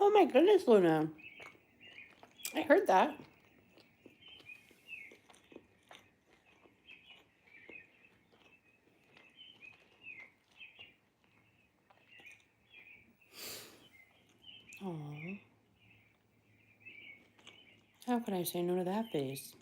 Oh my goodness, Luna. I heard that. Oh. How can I say no to that face?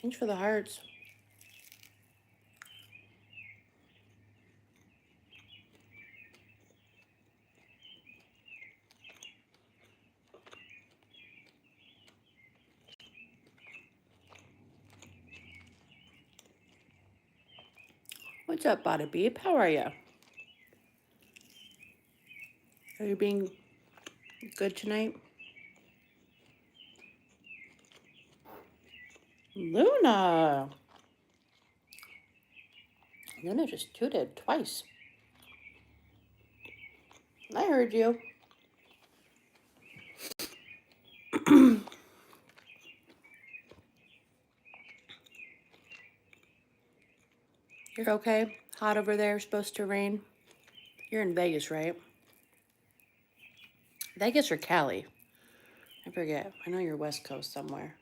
Thanks for the hearts. What's up, Bada Beep? How are you? Are you being good tonight? Luna! Luna just tooted twice. I heard you. You're okay? Hot over there, supposed to rain? You're in Vegas, right? Vegas or Cali? I forget. I know you're West Coast somewhere.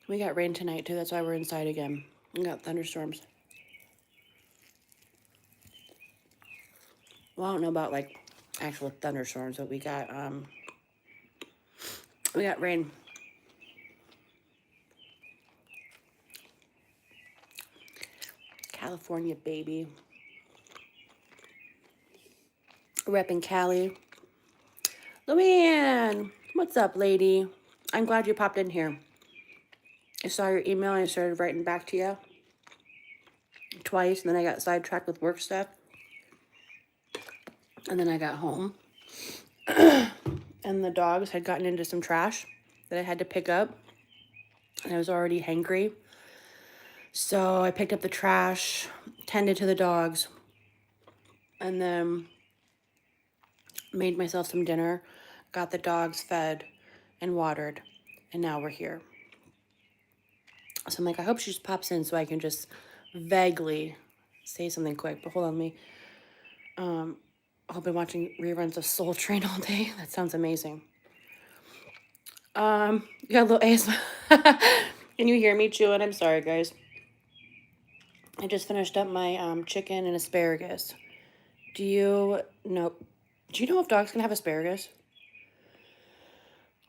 We got rain tonight, too. That's why we're inside again. We got thunderstorms. Well, I don't know about, like, actual thunderstorms, but we got rain. California, baby. Reppin' Cali. Luann! What's up, lady? I'm glad you popped in here. I saw your email and I started writing back to you twice, and then I got sidetracked with work stuff. And then I got home. And the dogs had gotten into some trash that I had to pick up. And I was already hangry. So I picked up the trash, tended to the dogs, and then made myself some dinner, got the dogs fed and watered, and now we're here. So I'm like, I hope she just pops in so I can just vaguely say something quick. But hold on, me. I've been watching reruns of Soul Train all day. That sounds amazing. You got a little ASMR. Can you hear me chewing? I'm sorry, guys. I just finished up my chicken and asparagus. Do you know if dogs can have asparagus?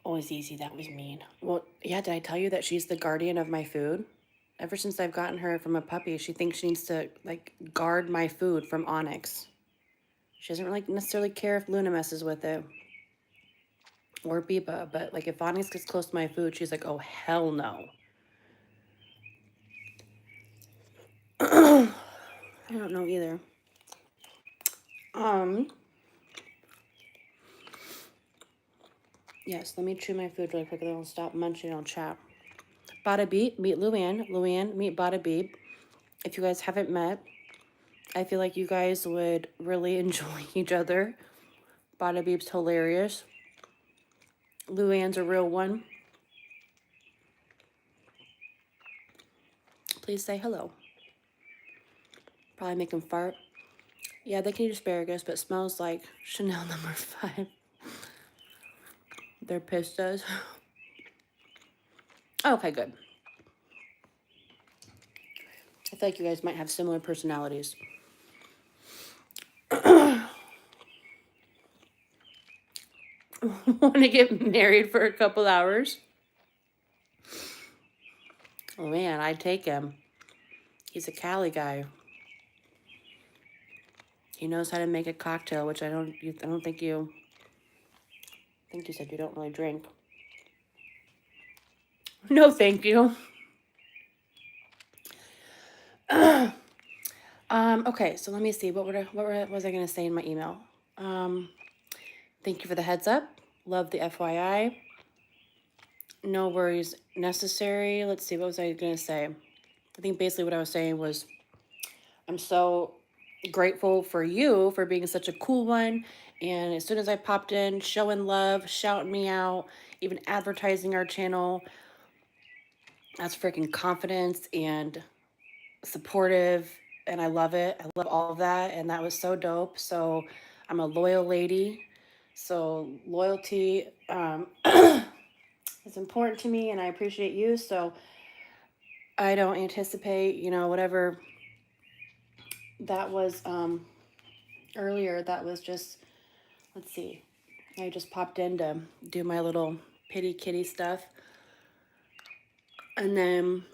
Oh, it's easy. That was mean. Well, yeah, did I tell you that she's the guardian of my food? Ever since I've gotten her from a puppy, she thinks she needs to, like, guard my food from Onyx. She doesn't really necessarily care if Luna messes with it. Or Biba, but, like, if Onyx gets close to my food, she's like, oh, hell no. I don't know either. Yes, let me chew my food really quick, then I'll stop munching and I'll chat. Bada Beep, meet Luann. Luann, meet Bada Beep. If you guys haven't met, I feel like you guys would really enjoy each other. Bada Beep's hilarious. Luann's a real one. Please say hello. Probably make them fart. Yeah, they can eat asparagus, but it smells like Chanel No. 5. Their pistas. Okay, good. I feel like you guys might have similar personalities. Want to get married for a couple hours? Oh man, I'd take him. He's a Cali guy. He knows how to make a cocktail, which I don't think you. I think you said you don't really drink. No, thank you. Okay, so let me see. What was I gonna say in my email? Thank you for the heads up. Love the FYI. No worries necessary. Let's see, what was I going to say? I think basically what I was saying was I'm so grateful for you for being such a cool one. And as soon as I popped in, showing love, shouting me out, even advertising our channel, that's freaking confidence and supportive. And I love it. I love all of that. And that was so dope. So I'm a loyal lady. So loyalty is important to me, and I appreciate you. So I don't anticipate, whatever that was earlier. That was just, let's see. I just popped in to do my little Pittie Kitty stuff. And then,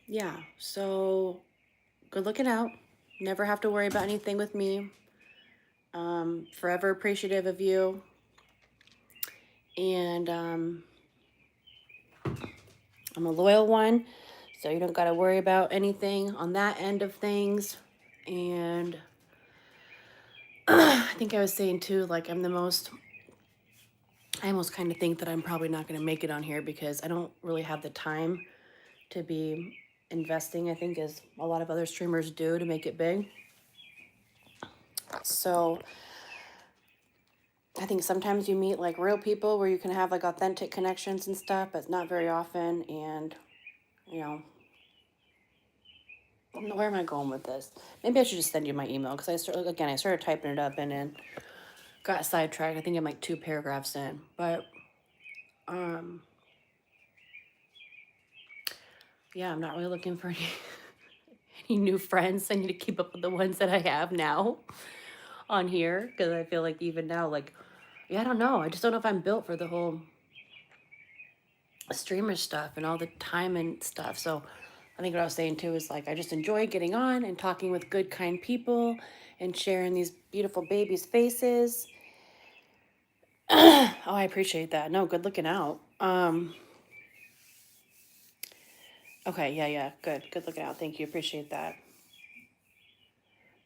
yeah, so good looking out. Never have to worry about anything with me. Forever appreciative of you. And I'm a loyal one, so you don't got to worry about anything on that end of things. And I think I was saying too, like I almost kind of think that I'm probably not going to make it on here because I don't really have the time to be investing, I think, as a lot of other streamers do to make it big. So I think sometimes you meet like real people where you can have like authentic connections and stuff, but not very often. And, where am I going with this? Maybe I should just send you my email because I started typing it up and then got sidetracked. I think I'm like 2 paragraphs in, but yeah, I'm not really looking for any new friends. I need to keep up with the ones that I have now on here because I feel like even now, like, yeah, I don't know. I just don't know if I'm built for the whole streamer stuff and all the time and stuff. So I think what I was saying too is like I just enjoy getting on and talking with good, kind people and sharing these beautiful babies' faces. Oh, I appreciate that. No, good looking out. Okay, yeah, good looking out. Thank you, appreciate that.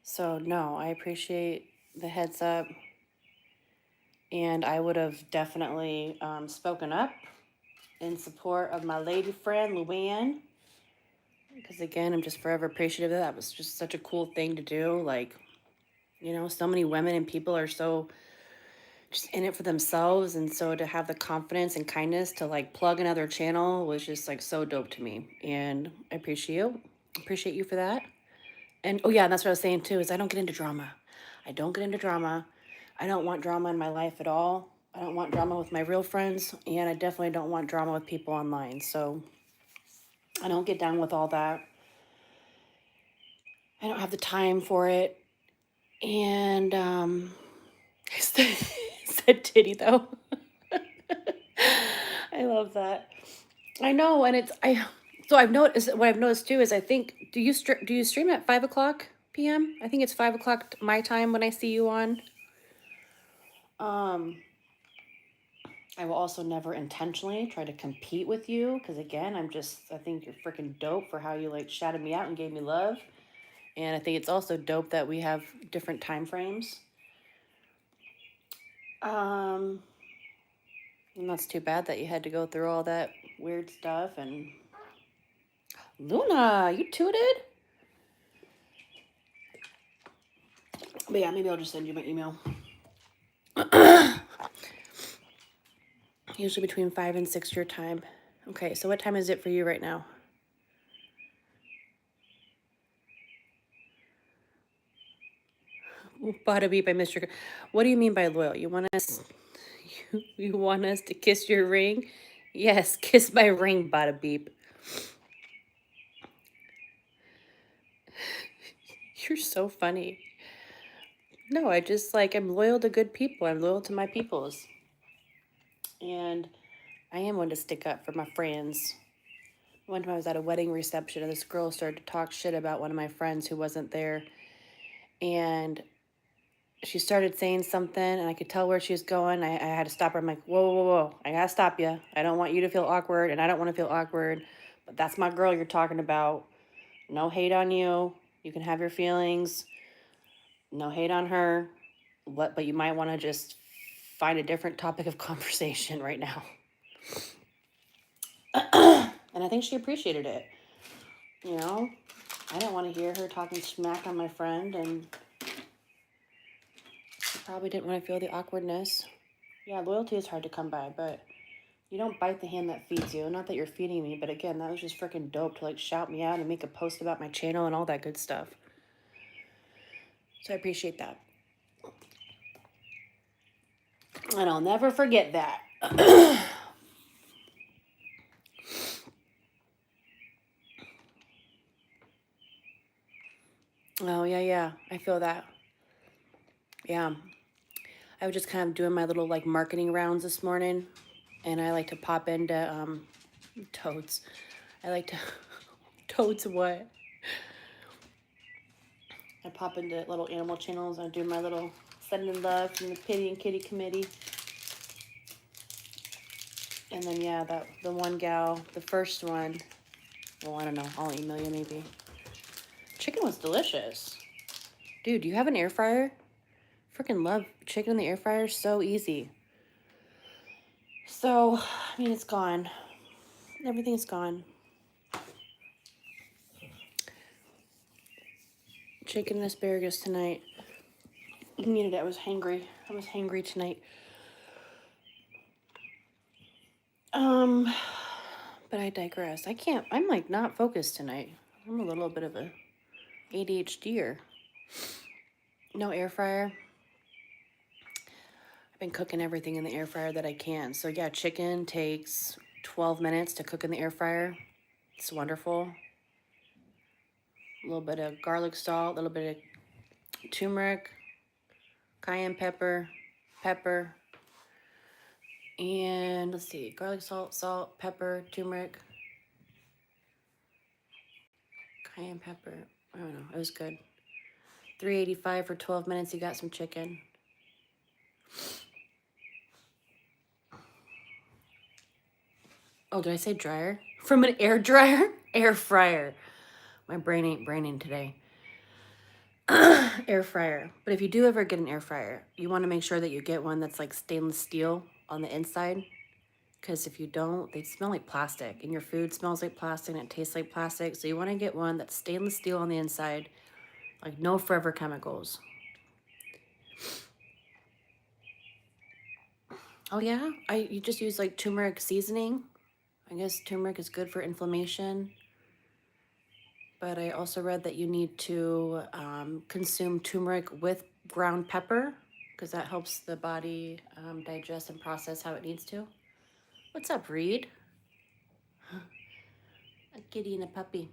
So no, I appreciate the heads up, and I would have definitely spoken up in support of my lady friend Luann, because again, I'm just forever appreciative of that. That was just such a cool thing to do. Like, so many women and people are so just in it for themselves, and so to have the confidence and kindness to like plug another channel was just like so dope to me, and I appreciate you for that. And oh yeah, and that's what I was saying too, is I don't get into drama. I don't get into drama. I don't want drama in my life at all. I don't want drama with my real friends, and I definitely don't want drama with people online. So I don't get down with all that. I don't have the time for it. And I said titty though. I love that. I know, and I've noticed what I've noticed too is I think do you stream at 5 o'clock p.m.? I think it's 5 o'clock my time when I see you on. I will also never intentionally try to compete with you because again, I think you're freaking dope for how you like shouted me out and gave me love, and I think it's also dope that we have different time frames. And that's too bad that you had to go through all that weird stuff. And Luna, you tooted? But yeah, maybe I'll just send you my email. Usually between 5 and 6 your time. Okay, so what time is it for you right now? Bada beep, I missed your. What do you mean by loyal? You want us? You want us to kiss your ring? Yes, kiss my ring, bada beep. You're so funny. No, I'm loyal to good people. I'm loyal to my peoples. And I am one to stick up for my friends. One time I was at a wedding reception and this girl started to talk shit about one of my friends who wasn't there. And she started saying something and I could tell where she was going. I had to stop her. I'm like, whoa, whoa, whoa. I gotta stop you. I don't want you to feel awkward and I don't want to feel awkward. But that's my girl you're talking about. No hate on you. You can have your feelings. No hate on her. but you might want to just find a different topic of conversation right now. And I think she appreciated it. You know, I didn't want to hear her talking smack on my friend, and she probably didn't want to feel the awkwardness. Yeah, loyalty is hard to come by, but you don't bite the hand that feeds you. Not that you're feeding me, but again, that was just freaking dope to like shout me out and make a post about my channel and all that good stuff. So I appreciate that. And I'll never forget that. Oh, yeah. I feel that. Yeah. I was just kind of doing my little like marketing rounds this morning. And I like to pop into toads. I like to... Toads what? I pop into little animal channels. I do my little sending love from the Pittie and Kittie Committee. And then, yeah, the one gal, the first one, well, I don't know, I'll email you maybe. Chicken was delicious. Dude, do you have an air fryer? Freaking love chicken in the air fryer. So easy. So, I mean, it's gone. Everything's gone. Chicken and asparagus tonight. I needed it. I was hangry. Tonight. But I digress. I'm like not focused tonight. I'm a little bit of a ADHDer. No air fryer. I've been cooking everything in the air fryer that I can. So yeah, chicken takes 12 minutes to cook in the air fryer. It's wonderful. A little bit of garlic salt, a little bit of turmeric, cayenne pepper, and let's see, garlic salt, pepper, turmeric, cayenne pepper. I don't know, it was good. $3.85 for 12 minutes, you got some chicken. Oh, did I say dryer? From an air dryer? Air fryer. My brain ain't braining today. Air fryer. But if you do ever get an air fryer, you want to make sure that you get one that's like stainless steel on the inside. Because if you don't, they smell like plastic. And your food smells like plastic and it tastes like plastic. So you want to get one that's stainless steel on the inside. Like no forever chemicals. Oh yeah? You just use like turmeric seasoning. I guess turmeric is good for inflammation. But I also read that you need to consume turmeric with ground pepper because that helps the body digest and process how it needs to. What's up, Reed? A kitty and a puppy.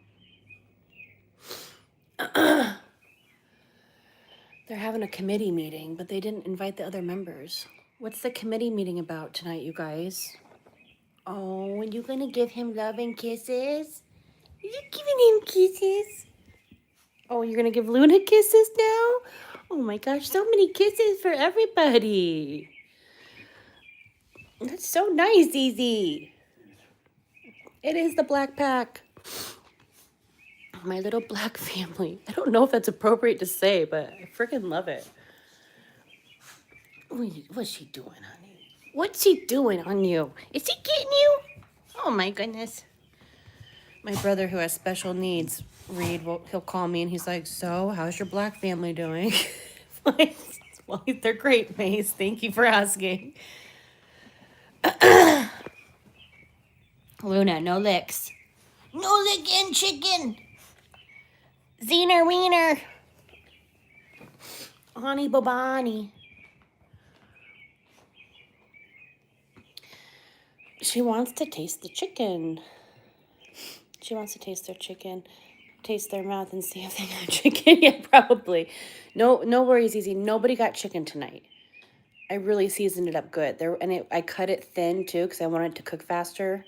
They're having a committee meeting, but they didn't invite the other members. What's the committee meeting about tonight, you guys? Oh, and you're gonna give him love and kisses? Are you giving him kisses? Oh, you're gonna give Luna kisses now? Oh my gosh, so many kisses for everybody. That's so nice, Easy. It is the black pack. My little black family. I don't know if that's appropriate to say, but I freaking love it. What's she doing, honey? What's she doing on you? Is he getting you? Oh my goodness. My brother who has special needs, Reed, he'll call me and he's like, so how's your black family doing? Well, they're great, Maze. Thank you for asking. Luna, no licks. No licking, chicken. Zeener wiener. Honey Bobani. She wants to taste the chicken. She wants to taste their chicken, taste their mouth and see if they got chicken. Yeah, probably. No worries, Easy. Nobody got chicken tonight. I really seasoned it up good. I cut it thin too because I wanted it to cook faster.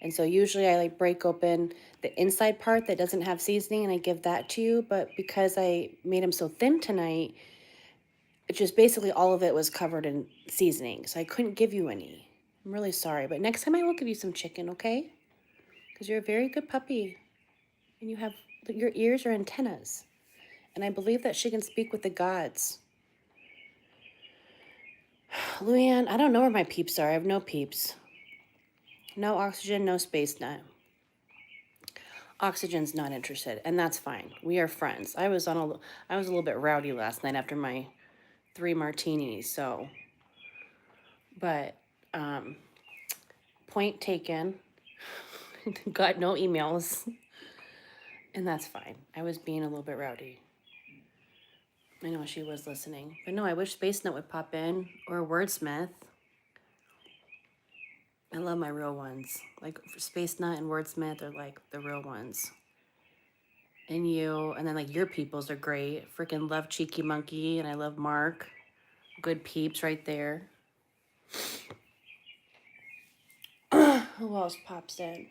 And so usually I like break open the inside part that doesn't have seasoning and I give that to you. But because I made them so thin tonight, it just basically all of it was covered in seasoning. So I couldn't give you any. I'm really sorry. But next time I will give you some chicken, okay? Because you're a very good puppy. And your ears are antennas. And I believe that she can speak with the gods. Luann, I don't know where my peeps are. I have no peeps. No Oxygen, no Space Nut. Oxygen's not interested, and that's fine. We are friends. I was a little bit rowdy last night after my 3 martinis, so, but point taken. Got no emails, and that's fine. I was being a little bit rowdy. I know she was listening, but no, I wish Space Nut would pop in, or Wordsmith. I love my real ones. Like Space Nut and Wordsmith are like the real ones. And you, and then like your peoples are great. Freaking love Cheeky Monkey, and I love Mark. Good peeps right there. Who else pops in?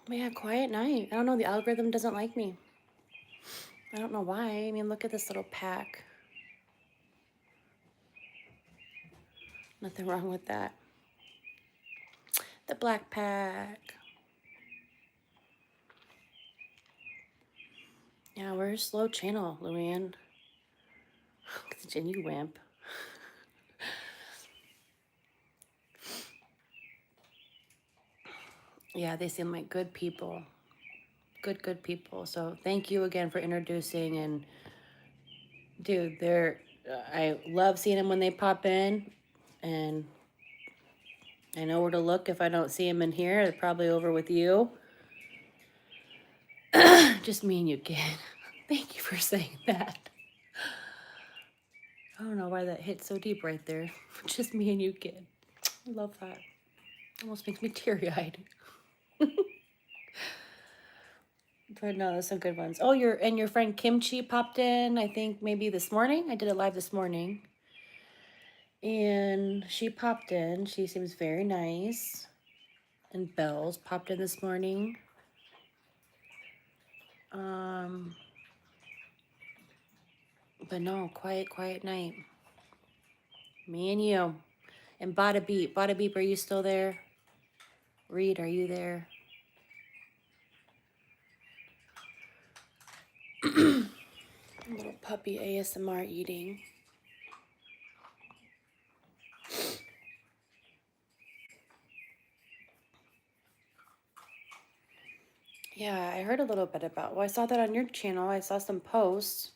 We had quiet night. I don't know, the algorithm doesn't like me. I don't know why. I mean, look at this little pack. Nothing wrong with that. The black pack. Yeah, we're a slow channel, Luann. You wimp. Yeah, they seem like good people. Good people. So thank you again for introducing. And dude, I love seeing them when they pop in. And I know where to look if I don't see them in here. They're probably over with you. Just me and you, kid. Thank you for saying that. I don't know why that hit so deep right there. Just me and you, kid. I love that. Almost makes me teary-eyed. But no, those are good ones. Oh, your friend Kimchi popped in, I think maybe this morning. I did it live this morning. And she popped in. She seems very nice. And Bells popped in this morning. But no, quiet night. Me and you. And Bada Beep, are you still there? Reed, are you there? Little puppy ASMR eating. Yeah, I heard a little bit about, well, I saw that on your channel. I saw some posts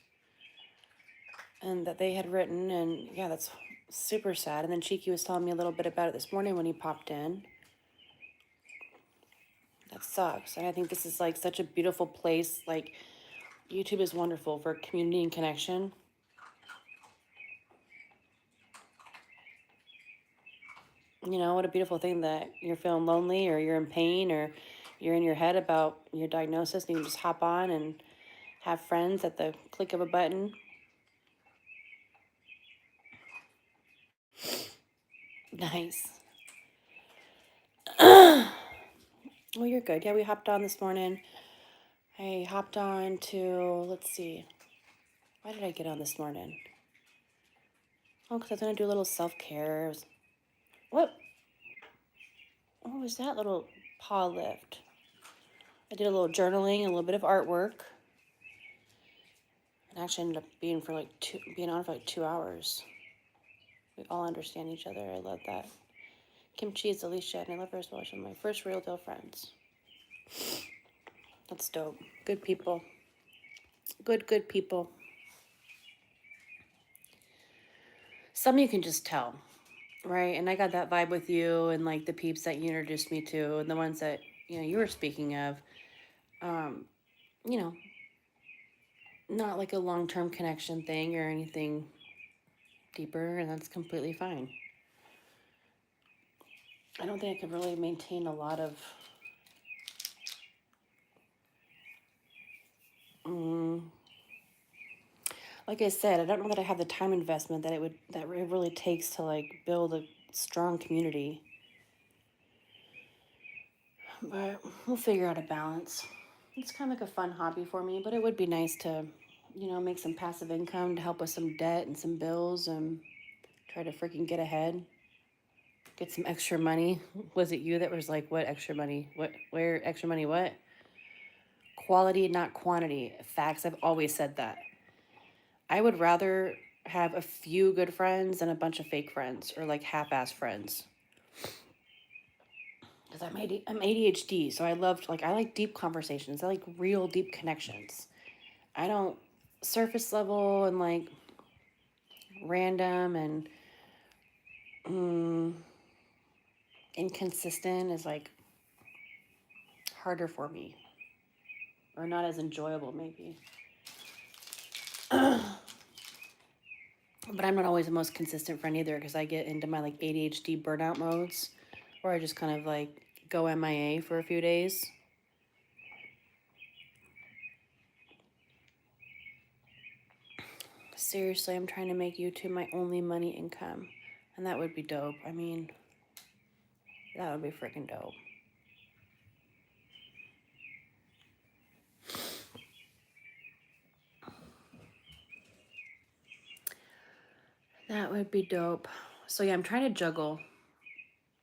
and that they had written, and yeah, that's super sad. And then Cheeky was telling me a little bit about it this morning when he popped in. That sucks. And I think this is like such a beautiful place. Like, YouTube is wonderful for community and connection. You know, what a beautiful thing that you're feeling lonely or you're in pain or you're in your head about your diagnosis and you can just hop on and have friends at the click of a button. Nice. Well, you're good. Yeah, we hopped on this morning. I hopped on to, let's see. Why did I get on this morning? Oh, because I was going to do a little self-care. What was that little paw lift? I did a little journaling and a little bit of artwork. It actually ended up being on for like 2 hours. We all understand each other. I love that. Kimchi is Alicia, and I love her as well. She's one of my first real deal friends. That's dope. Good people. Good people. Some you can just tell, right? And I got that vibe with you and like the peeps that you introduced me to and the ones that, you were speaking of. Not like a long-term connection thing or anything deeper, and that's completely fine. I don't think I could really maintain a lot of like I said, I don't know that I have the time investment that it really takes to like build a strong community. But we'll figure out a balance. It's kind of like a fun hobby for me, but it would be nice to, make some passive income to help with some debt and some bills and try to freaking get ahead. Get some extra money. Was it you that was like, what extra money? Where extra money? What? Quality, not quantity. Facts. I've always said that. I would rather have a few good friends and a bunch of fake friends, or like half-ass friends. Because I'm ADHD, so I like deep conversations. I like real deep connections. I don't surface level and like random and inconsistent is like harder for me, or not as enjoyable maybe. But I'm not always the most consistent friend either, because I get into my like ADHD burnout modes where I just kind of like go MIA for a few days. Seriously, I'm trying to make YouTube my only money income, and that would be dope. I mean, that would be freaking dope. That would be dope. So yeah, I'm trying to juggle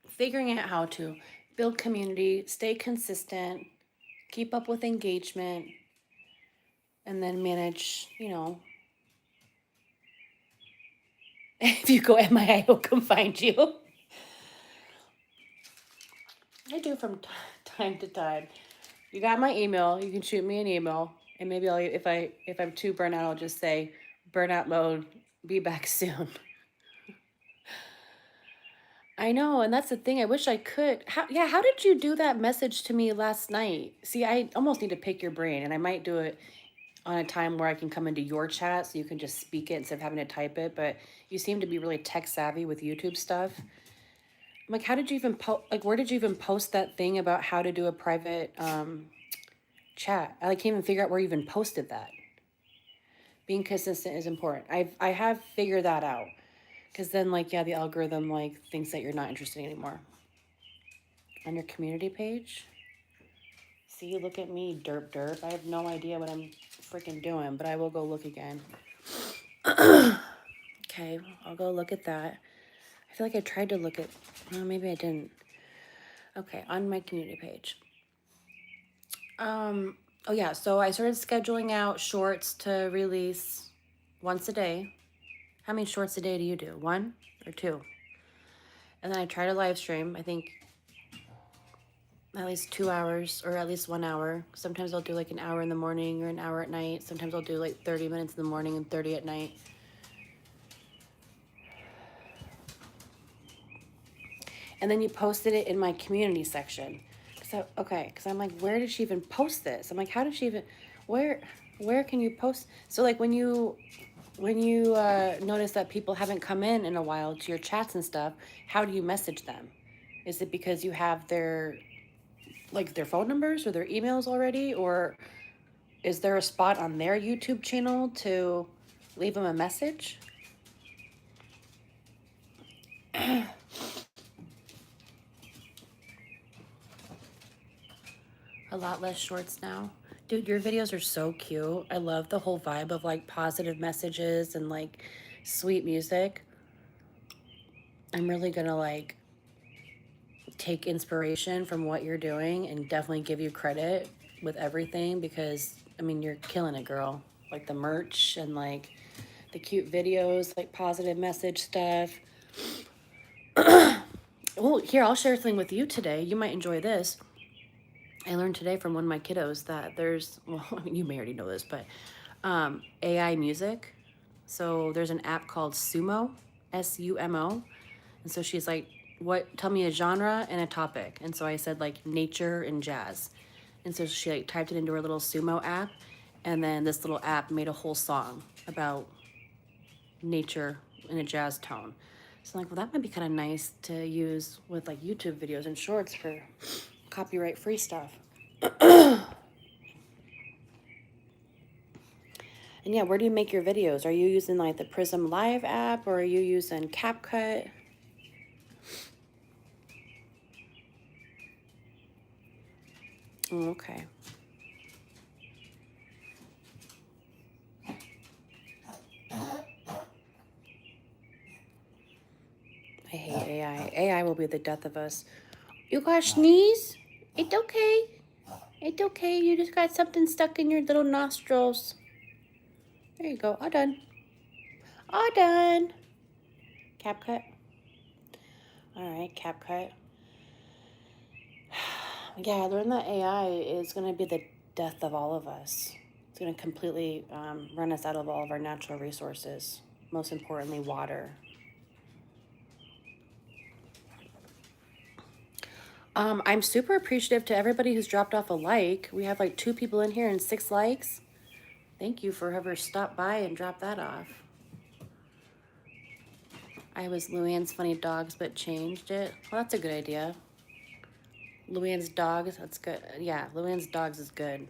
figuring out how to build community, stay consistent, keep up with engagement, and then manage, if you go MIA, he'll come find you. I do from time to time. You got my email. You can shoot me an email, and maybe if I'm too burnt out, I'll just say burnout mode. Be back soon. I know, and that's the thing. I wish I could. How did you do that message to me last night? See, I almost need to pick your brain, and I might do it on a time where I can come into your chat so you can just speak it instead of having to type it. But you seem to be really tech savvy with YouTube stuff. I'm like, how did you even where did you even post that thing about how to do a private chat? I can't even figure out where you even posted that. Being consistent is important. I have figured that out. Because then, the algorithm, thinks that you're not interested anymore. On your community page? See, look at me, derp. I have no idea what I'm freaking doing, but I will go look again. Okay, I'll go look at that. I feel like I tried to look at... No, maybe I didn't. Okay, on my community page. Oh yeah, so I started scheduling out shorts to release once a day. How many shorts a day do you do? 1 or 2? And then I try to live stream, I think at least 2 hours or at least 1 hour. Sometimes I'll do like an hour in the morning or an hour at night. Sometimes I'll do like 30 minutes in the morning and 30 at night. And then you posted it in my community section. Because I'm like, where did she even post this? I'm like, how did she even, where can you post? So like when you notice that people haven't come in a while to your chats and stuff, how do you message them? Is it because you have their phone numbers or their emails already? Or is there a spot on their YouTube channel to leave them a message? A lot less shorts now. Dude, your videos are so cute. I love the whole vibe of like positive messages and like sweet music. I'm really gonna like take inspiration from what you're doing and definitely give you credit with everything, because I mean, you're killing it, girl. Like the merch and like the cute videos, like positive message stuff. Oh, here, I'll share something with you today. You might enjoy this. I learned today from one of my kiddos that there's, well, I mean, you may already know this, but AI music. So there's an app called Sumo, SUMO. And so she's like, tell me a genre and a topic. And so I said like nature and jazz. And so she like typed it into her little Sumo app. And then this little app made a whole song about nature in a jazz tone. So I'm like, well, that might be kind of nice to use with like YouTube videos and shorts for copyright free stuff. And yeah, where do you make your videos? Are you using like the Prism Live app, or are you using CapCut? Oh, okay. I hate AI. AI will be the death of us. You got sneeze? It's okay. It's okay. You just got something stuck in your little nostrils. There you go. All done. All done. Cap cut. All right, cap cut. Yeah, I learned that AI is going to be the death of all of us. It's going to completely run us out of all of our natural resources. Most importantly, water. I'm super appreciative to everybody who's dropped off a like. We have like 2 people in here and 6 likes. Thank you for whoever stopped by and dropped that off. I was Luann's Funny Dogs, but changed it. Well, that's a good idea. Luann's Dogs, that's good. Yeah, Luann's Dogs is good.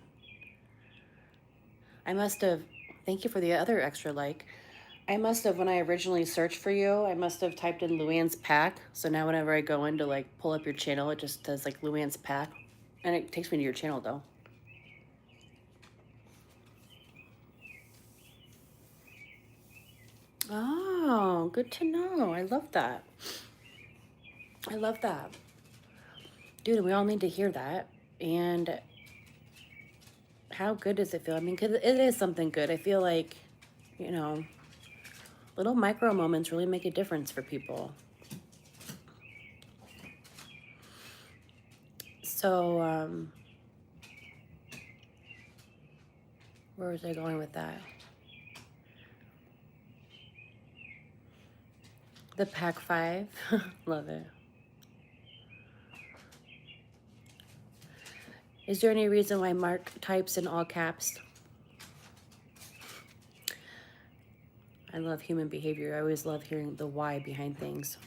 I must have, thank you for the other extra like. I must have, when I originally searched for you, I must have typed in Luann's Pack. So now whenever I go in to like pull up your channel, it just does like Luann's Pack. And it takes me to your channel though. Oh, good to know. I love that. I love that. Dude, we all need to hear that. And how good does it feel? I mean, 'cause it is something good. I feel like, you know, little micro moments really make a difference for people. So, where was I going with that? The Pack 5. Love it. Is there any reason why Mark types in all caps? I love human behavior. I always love hearing the why behind things.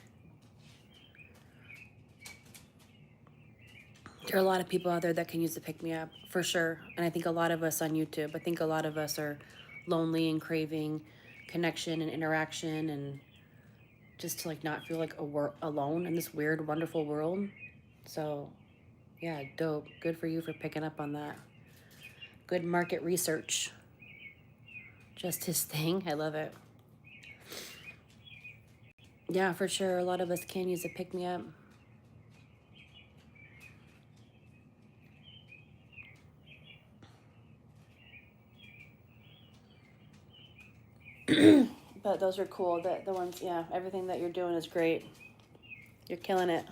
There are a lot of people out there that can use the pick-me-up, for sure. And I think a lot of us on YouTube, I think a lot of us are lonely and craving connection and interaction and just to like not feel like alone in this weird, wonderful world. So yeah, dope. Good for you for picking up on that. Good market research. Just his thing. I love it. Yeah, for sure. A lot of us can use a pick-me-up. But those are cool. The ones, yeah, everything that you're doing is great. You're killing it.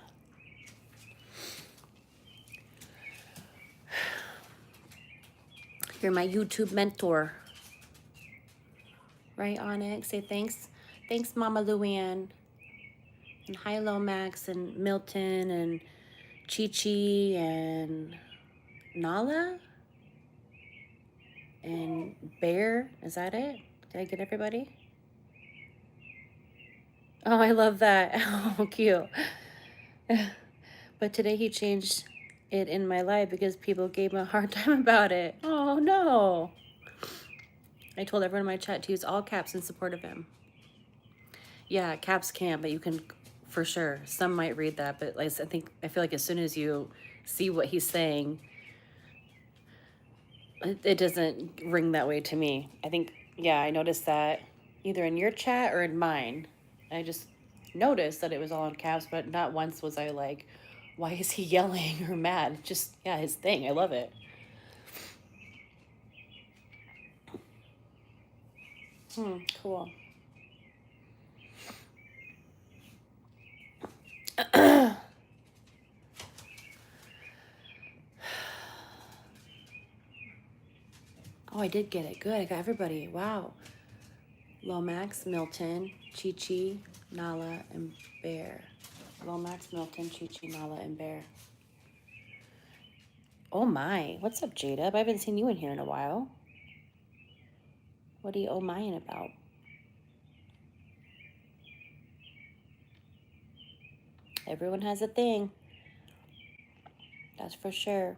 You're my YouTube mentor. Right, Onyx? Say thanks. Thanks, Mama Luann. And hi, Lomax and Milton and Chi-Chi and Nala and Bear. Is that it? Did I get everybody? Oh, I love that. Oh, cute. But today he changed it in my life because people gave him a hard time about it. Oh, no. I told everyone in my chat to use all caps in support of him. Yeah, caps can, but you can, for sure. Some might read that, but like, I feel like as soon as you see what he's saying, it doesn't ring that way to me. I think, yeah, I noticed that either in your chat or in mine. I just noticed that it was all in caps, but not once was I like, why is he yelling or mad? Just, yeah, his thing. I love it. Cool. Oh, I did get it. Good. I got everybody. Wow. Lomax, Milton, Chi-Chi, Nala, and Bear. Lomax, Milton, Chi-Chi, Nala, and Bear. Oh my. What's up, Jada? I haven't seen you in here in a while. What are you oh mying about? Everyone has a thing. That's for sure.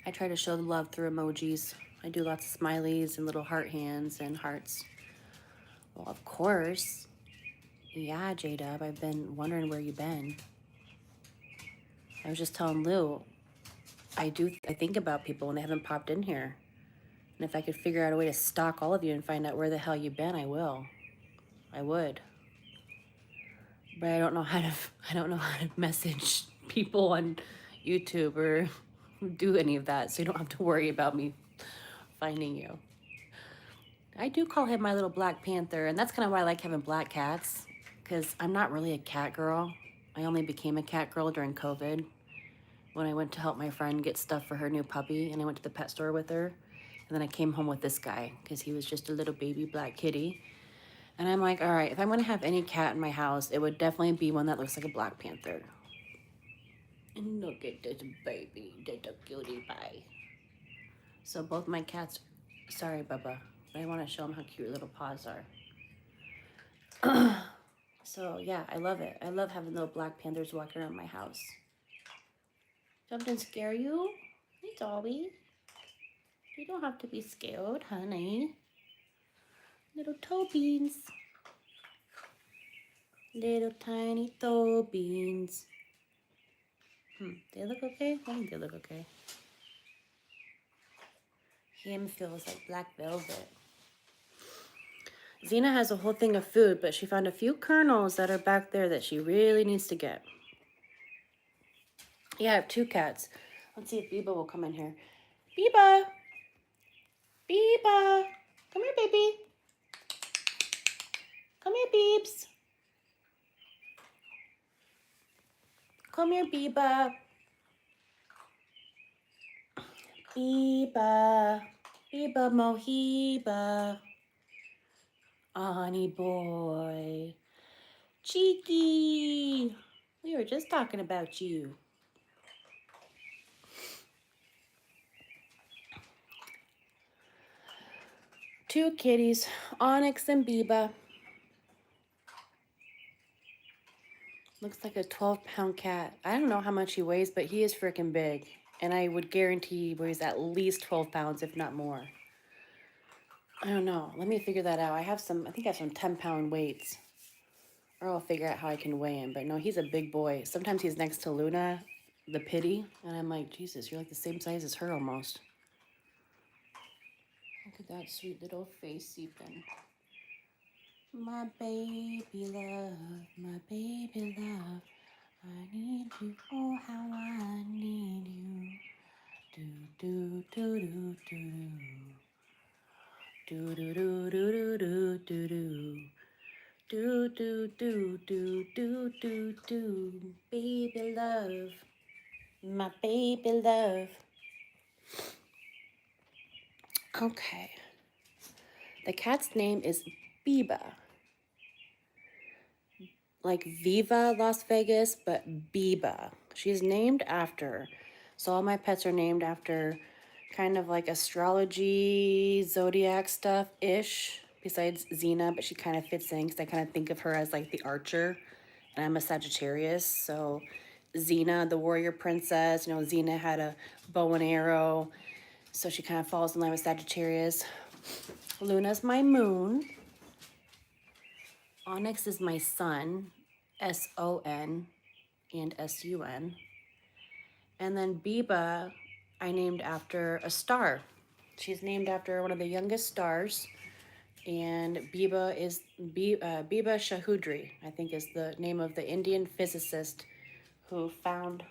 I try to show love through emojis. I do lots of smileys and little heart hands and hearts. Well, of course. Yeah, J-Dub, I've been wondering where you've been. I was just telling Lou, I think about people when they haven't popped in here. And if I could figure out a way to stalk all of you and find out where the hell you've been, I will. I would. But I don't know how to message people on YouTube or do any of that, so you don't have to worry about me finding you. I do call him my little Black Panther, and that's kind of why I like having black cats, because I'm not really a cat girl. I only became a cat girl during COVID when I went to help my friend get stuff for her new puppy, and I went to the pet store with her. And then I came home with this guy because he was just a little baby black kitty. And I'm like, all right, if I'm going to have any cat in my house, it would definitely be one that looks like a Black Panther. And look at this baby, little cutie pie. So both my cats, sorry, Bubba, but I want to show them how cute little paws are. So yeah, I love it. I love having little Black Panthers walking around my house. Something scare you? Hey, Dolly. You don't have to be scared, honey. Little toe beans. Little tiny toe beans. They look okay? I think they look okay. Him feels like black velvet. Xena has a whole thing of food, but she found a few kernels that are back there that she really needs to get. Yeah, I have 2 cats. Let's see if Biba will come in here. Biba! Biba! Come here, baby. Come here, Beebs. Come here, Biba. Biba. Biba Mohiba. Honey boy. Cheeky. We were just talking about you. Two kitties, Onyx and Biba. Looks like a 12-pound cat. I don't know how much he weighs, but he is freaking big. And I would guarantee he weighs at least 12 pounds, if not more. I don't know. Let me figure that out. I think I have some 10-pound weights. Or I'll figure out how I can weigh him. But no, he's a big boy. Sometimes he's next to Luna, the Pittie. And I'm like, Jesus, you're like the same size as her almost. Look at that sweet little face seeping. My baby love, my baby love. I need you, oh how I need you. Do do do do do do do do do do do do. Do do do do do do do, baby love, my baby love. Okay, the cat's name is Biba, like Viva Las Vegas, but Biba. She's named after, so all my pets are named after kind of like astrology, zodiac stuff-ish, besides Xena, but she kind of fits in because I kind of think of her as like the archer, and I'm a Sagittarius, so Xena, the warrior princess, you know, Xena had a bow and arrow, so she kind of falls in line with Sagittarius. Luna's my moon. Onyx is my sun, S-O-N and S-U-N. And then Biba, I named after a star. She's named after one of the youngest stars. And Biba is Biba Shahudri, I think is the name of the Indian physicist who found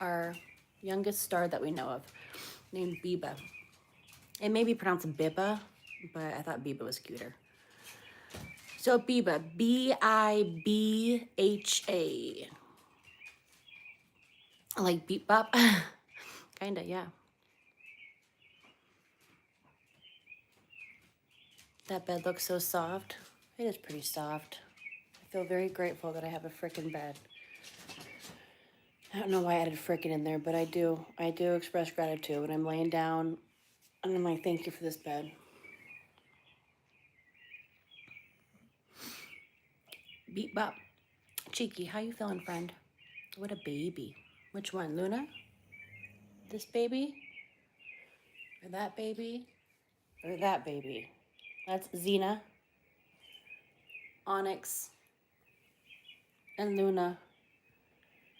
our youngest star that we know of, named Biba. It may be pronounced Biba, but I thought Biba was cuter. So Biba, B-I-B-H-A. Like beep bop. Kinda, yeah. That bed looks so soft. It is pretty soft. I feel very grateful that I have a frickin' bed. I don't know why I added frickin' in there, but I do. I do express gratitude when I'm laying down and I'm like, thank you for this bed. Beep bop. Cheeky, how you feeling, friend? What a baby. Which one, Luna? This baby? Or that baby? Or that baby? That's Xena, Onyx, and Luna.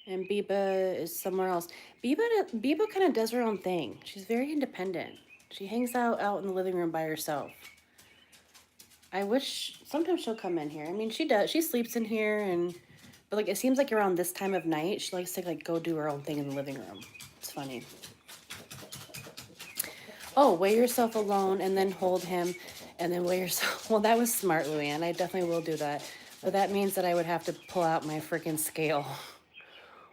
And Biba is somewhere else. Biba kind of does her own thing. She's very independent. She hangs out in the living room by herself. I wish sometimes she'll come in here. I mean, she does. She sleeps in here, but like it seems like around this time of night, she likes to like go do her own thing in the living room. It's funny. Oh, weigh yourself alone and then hold him and then weigh yourself. Well, that was smart, Luann. I definitely will do that. But that means that I would have to pull out my freaking scale,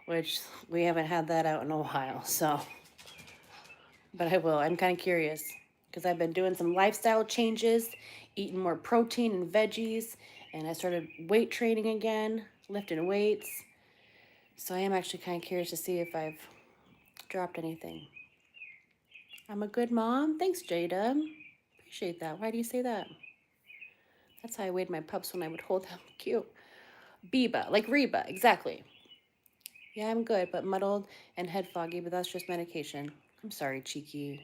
which we haven't had that out in a while, so. But I will. I'm kind of curious because I've been doing some lifestyle changes, eating more protein and veggies, and I started weight training again, lifting weights. So I am actually kind of curious to see if I've dropped anything. I'm a good mom. Thanks, Jada. Appreciate that. Why do you say that? That's how I weighed my pups when I would hold them. Cute. Biba, like Reba, exactly. Yeah, I'm good, but muddled and head foggy, but that's just medication. I'm sorry, Cheeky.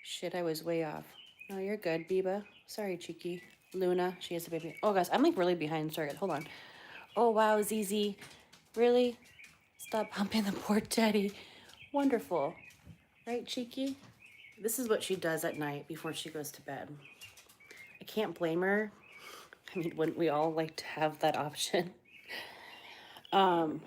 Shit, I was way off. No, you're good, Biba. Sorry, Cheeky. Luna, she has a baby. Oh, guys, I'm like really behind. Sorry, hold on. Oh, wow, ZZ. Really? Stop humping the poor teddy. Wonderful. Right, Cheeky? This is what she does at night before she goes to bed. I can't blame her. I mean, wouldn't we all like to have that option? But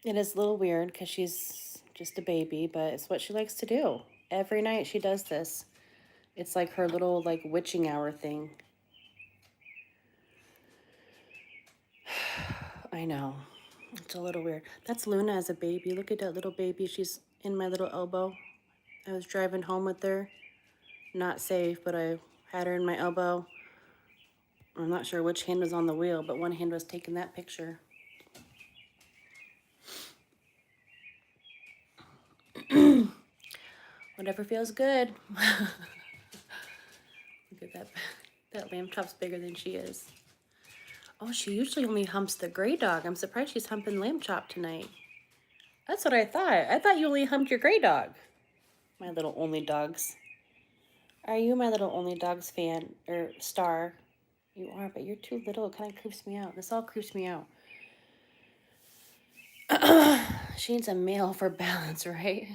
it is a little weird because she's just a baby, but it's what she likes to do. Every night she does this. It's like her little like witching hour thing. I know. It's a little weird. That's Luna as a baby. Look at that little baby. She's in my little elbow. I was driving home with her. Not safe, but I had her in my elbow. I'm not sure which hand was on the wheel, but one hand was taking that picture. Whatever feels good. Look at that. That lamb chop's bigger than she is. Oh, she usually only humps the gray dog. I'm surprised she's humping lamb chop tonight. That's what I thought. I thought you only humped your gray dog. My little only dogs. Are you my little only dogs fan or star? You are, but you're too little. It kind of creeps me out. This all creeps me out. She needs a male for balance, right?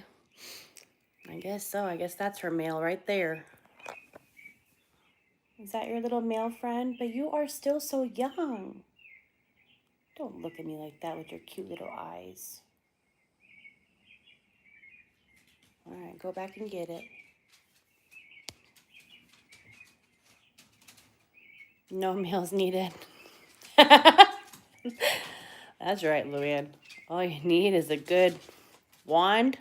I guess so. I guess that's her male right there. Is that your little male friend? But you are still so young. Don't look at me like that with your cute little eyes. All right, go back and get it. No males needed. That's right, Luann. All you need is a good wand,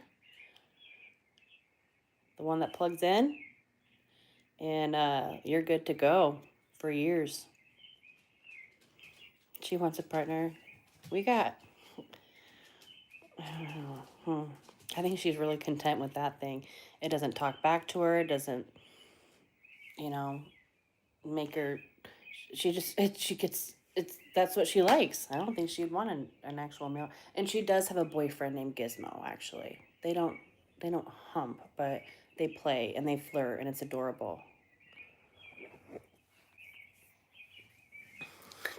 the one that plugs in, and you're good to go for years. She wants a partner. We got, I don't know. I think she's really content with that thing. It doesn't talk back to her. It doesn't, make her, that's what she likes. I don't think she'd want an actual male. And she does have a boyfriend named Gizmo, actually. They don't hump, but they play and they flirt, and it's adorable.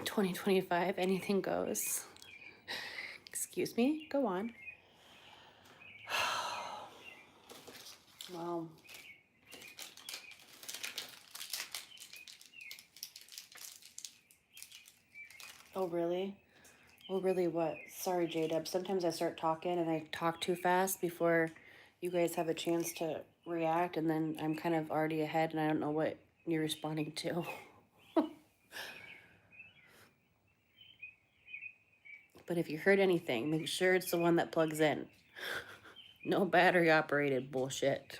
2025, anything goes. Excuse me? Go on. Wow. Oh, really? Oh, really what? Sorry, J-Dub. Sometimes I start talking and I talk too fast before you guys have a chance to react, and then I'm kind of already ahead and I don't know what you're responding to. But if you heard anything, make sure it's the one that plugs in. No battery operated bullshit.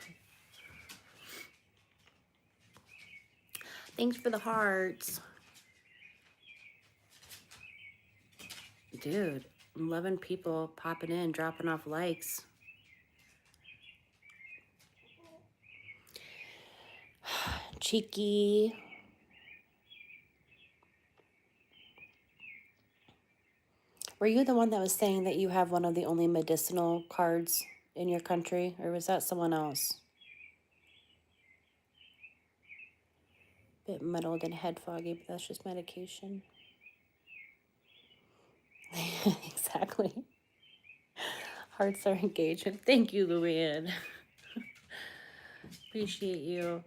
Thanks for the hearts. Dude, I'm loving people popping in, dropping off likes. Cheeky. Were you the one that was saying that you have one of the only medicinal cards in your country, or was that someone else? Bit muddled and head foggy, but that's just medication. Exactly. Hearts are engaged. Thank you, Luann. Appreciate you.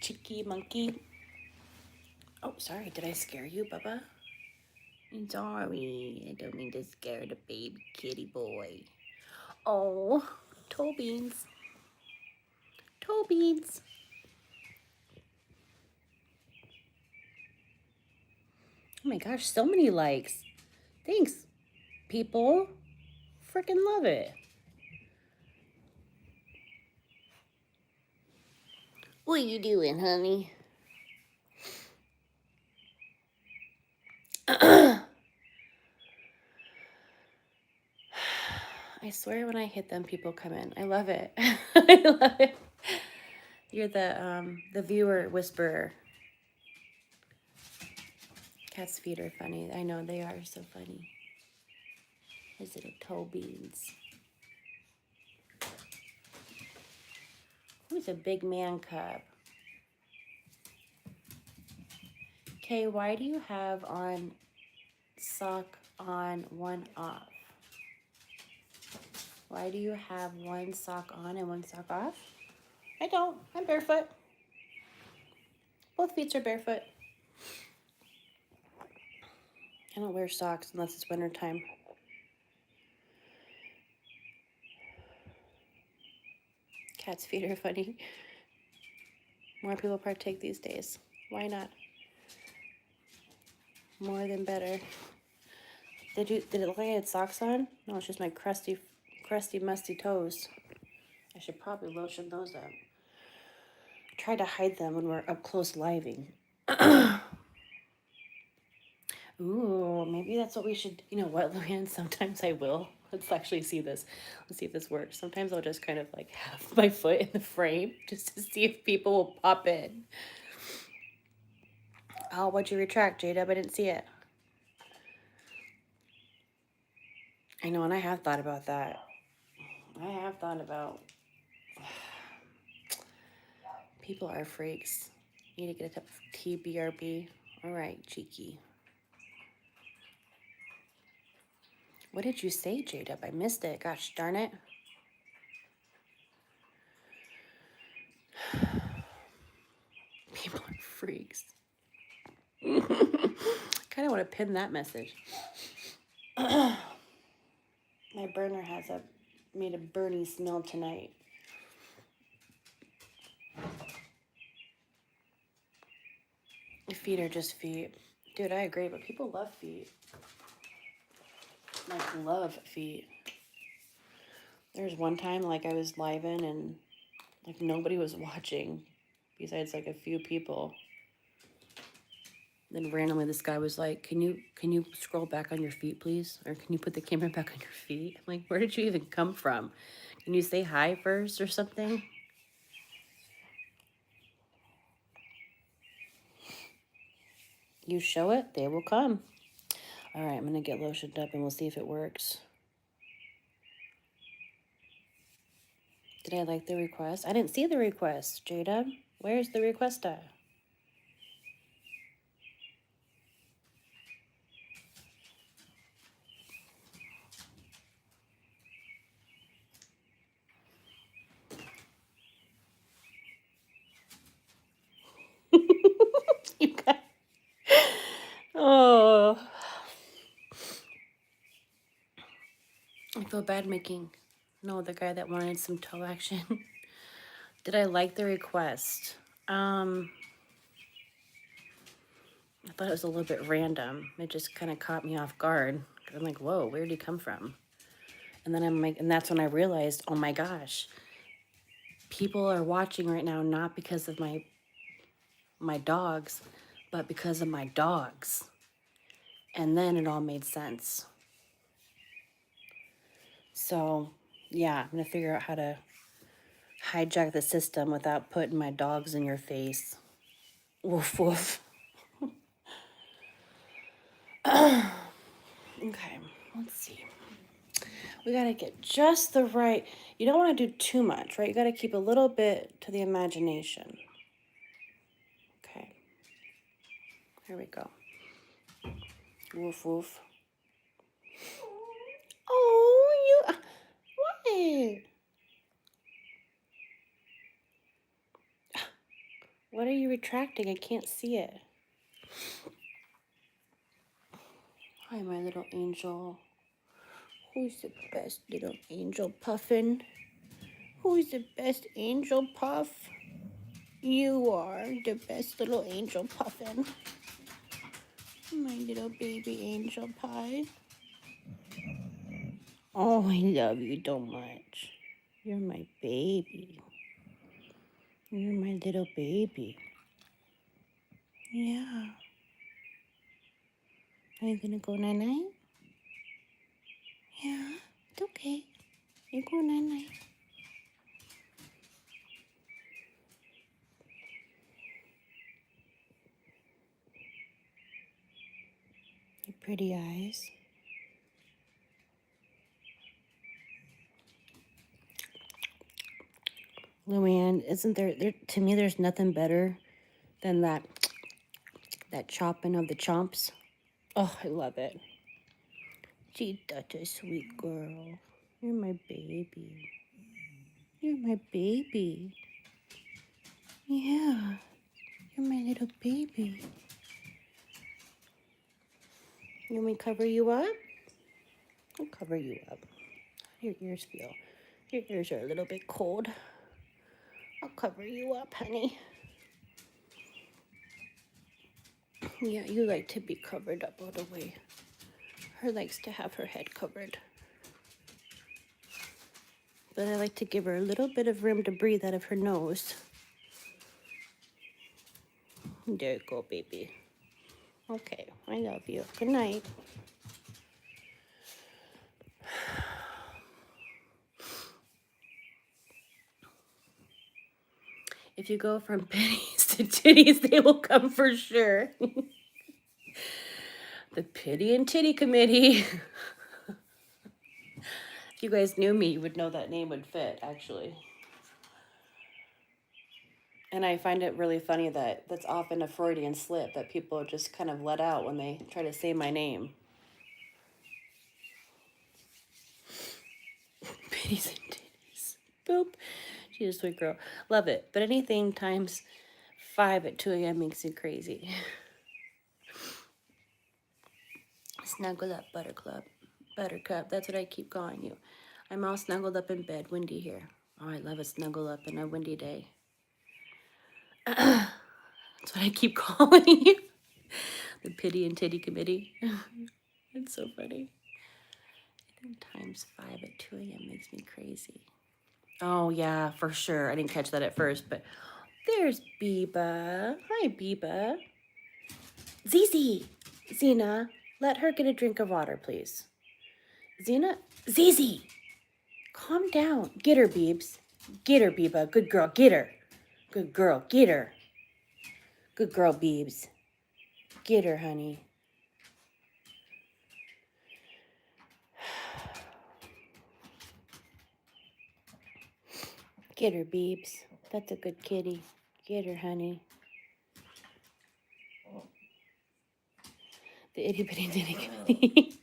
Cheeky monkey. Oh, sorry. Did I scare you, Bubba? I'm sorry. I don't mean to scare the baby kitty boy. Oh, toe beans. Toe beans. Oh my gosh, so many likes. Thanks, people. Freaking love it. What are you doing, honey? I swear when I hit them, people come in. I love it. I love it. You're the viewer whisperer. Cat's feet are funny. I know they are so funny. His little toe beans. Who's a big man cub? Okay, why do you have on sock on, one off? Why do you have one sock on and one sock off? I don't. I'm barefoot. Both feet are barefoot. I don't wear socks unless it's winter time. Cat's feet are funny. More people partake these days. Why not? More than better. Did it look like I had socks on? No, it's just my crusty, musty toes. I should probably lotion those up. Try to hide them when we're up close living. Ooh, maybe that's what we should, you know what, Luann? Sometimes I will. Let's actually see this. Let's see if this works. Sometimes I'll just kind of like have my foot in the frame just to see if people will pop in. Oh, what'd you retract, J-Dub? I didn't see it. I know, and I have thought about that. I have thought about... People are freaks. You need to get a cup of tea, BRB. All right, cheeky. What did you say, J-Dub? I missed it. Gosh darn it. People are freaks. Kind of want to pin that message. My burner has made a burny smell tonight. Feet are just feet. Dude, I agree, but people love feet. Like, love feet. There's one time, like, I was live in and, like, nobody was watching besides, like, a few people. Then randomly this guy was like, can you scroll back on your feet, please? Or can you put the camera back on your feet? I'm like, where did you even come from? Can you say hi first or something? You show it, they will come. All right, I'm going to get lotioned up and we'll see if it works. Did I like the request? I didn't see the request, Jada. Where's the request at? You got... Oh. I feel bad making... No, the guy that wanted some toe action. Did I like the request? I thought it was a little bit random. It just kind of caught me off guard. I'm like, whoa, where did he come from? And then I'm like, and that's when I realized, oh my gosh, people are watching right now not because of my dogs, but because of my dogs. And then it all made sense. So, yeah, I'm going to figure out how to hijack the system without putting my dogs in your face. Woof, woof. Okay, let's see. We got to get just the right... You don't want to do too much, right? You got to keep a little bit to the imagination. Okay. Here we go. Woof, woof. Oh, you... What? What are you retracting? I can't see it. Hi, my little angel. Who's the best little angel, Puffin? Who's the best angel, Puff? You are the best little angel, Puffin. My little baby angel pie. Oh, I love you so much. You're my baby. You're my little baby. Yeah. Are you gonna go night-night? Yeah, it's okay. You go night-night. Your pretty eyes. Luann, isn't there, to me, there's nothing better than that chopping of the chomps. Oh, I love it. She's such a sweet girl. You're my baby. You're my baby. Yeah, you're my little baby. You want me to cover you up? I'll cover you up. Your ears feel. Your ears are a little bit cold. I'll cover you up, honey. Yeah, you like to be covered up all the way. Her likes to have her head covered. But I like to give her a little bit of room to breathe out of her nose. There you go, baby. Okay, I love you. Good night. If you go from pitties to titties, they will come for sure. The Pittie and Kittie Committee. If you guys knew me, you would know that name would fit, actually. And I find it really funny that that's often a Freudian slip that people just kind of let out when they try to say my name. Pitties and titties. Boop. She's a sweet girl. Love it. But anything times 5 at 2 a.m. makes me crazy. Snuggle up, Buttercup. That's what I keep calling you. I'm all snuggled up in bed. Windy here. Oh, I love a snuggle up in a windy day. That's what I keep calling you. The Pittie and Kittie Committee. It's so funny. I think times 5 at 2 a.m. makes me crazy. Oh, yeah, for sure. I didn't catch that at first, but there's Biba. Hi, Biba. Zizi. Zena, let her get a drink of water, please. Zena, Zizi. Calm down. Get her, Beebs. Get her, Biba. Good girl. Get her. Good girl. Get her. Good girl, Beebs. Get her, honey. Get her, Beebs. That's a good kitty. Get her, honey. The itty bitty ditty committee.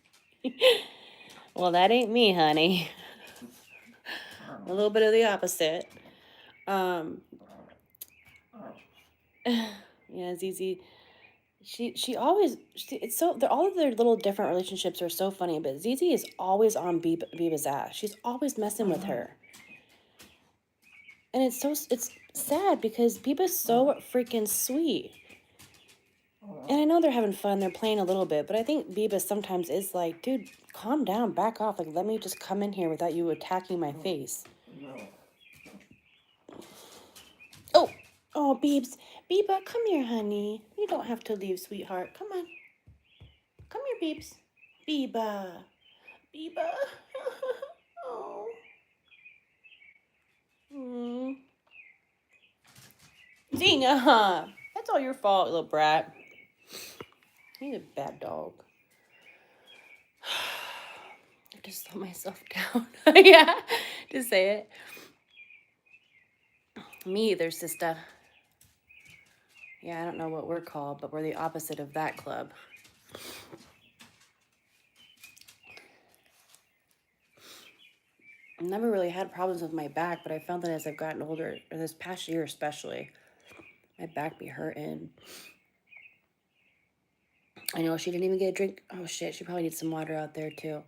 Well, that ain't me, honey. A little bit of the opposite. Yeah, Zizi. She always, it's so, all of their little different relationships are so funny, but Zizi is always on Biba's ass. She's always messing with her. And it's sad because Biba's so freaking sweet. And I know they're having fun, they're playing a little bit, but I think Biba sometimes is like, dude, calm down, back off. Like, let me just come in here without you attacking my face. Oh, Beebs. Biba, come here, honey. You don't have to leave, sweetheart. Come on. Come here, Beebs. Biba. Biba. Oh. Zena, that's all your fault, little brat. He's a bad dog. I just slow myself down. Yeah, to say it. Me either, sister. Yeah, I don't know what we're called, but we're the opposite of that club. I've never really had problems with my back, but I found that as I've gotten older, or this past year especially, my back be hurting. I know she didn't even get a drink. Oh shit, she probably needs some water out there too.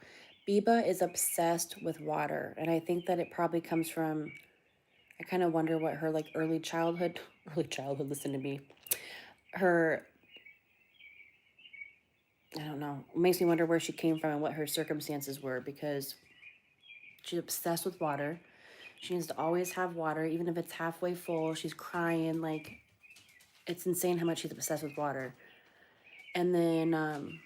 Biba is obsessed with water, and I think that it probably comes from, I kind of wonder what her like early childhood, listen to me. Her, I don't know, it makes me wonder where she came from and what her circumstances were, because she's obsessed with water. She needs to always have water, even if it's halfway full. She's crying. Like, it's insane how much she's obsessed with water. And then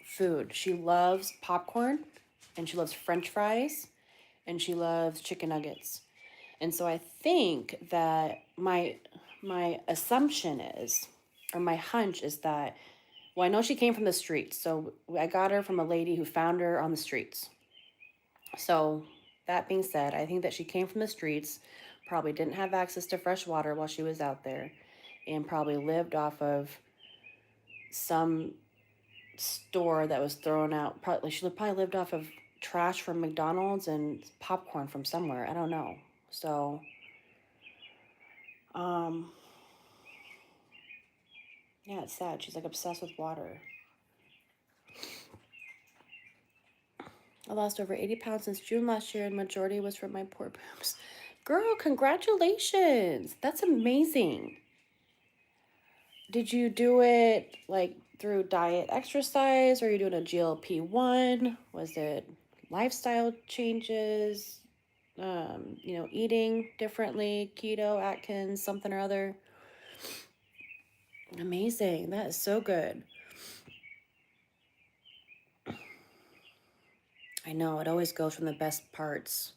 food. She loves popcorn, and she loves French fries, and she loves chicken nuggets. And so I think that my assumption is, or my hunch is that, well, I know she came from the streets. So I got her from a lady who found her on the streets. So that being said, I think that she came from the streets, probably didn't have access to fresh water while she was out there, and probably lived off of some store that was thrown out. Probably she probably lived off of trash from McDonald's and popcorn from somewhere. I don't know. So, um, yeah, it's sad. She's like obsessed with water. I lost over 80 pounds since June last year, and majority was from my poor boobs. Girl, congratulations. That's amazing. Did you do it like through diet exercise, or are you doing a GLP-1? Was it lifestyle changes? Eating differently, keto, Atkins, something or other? Amazing. That is so good. I know, it always goes from the best parts.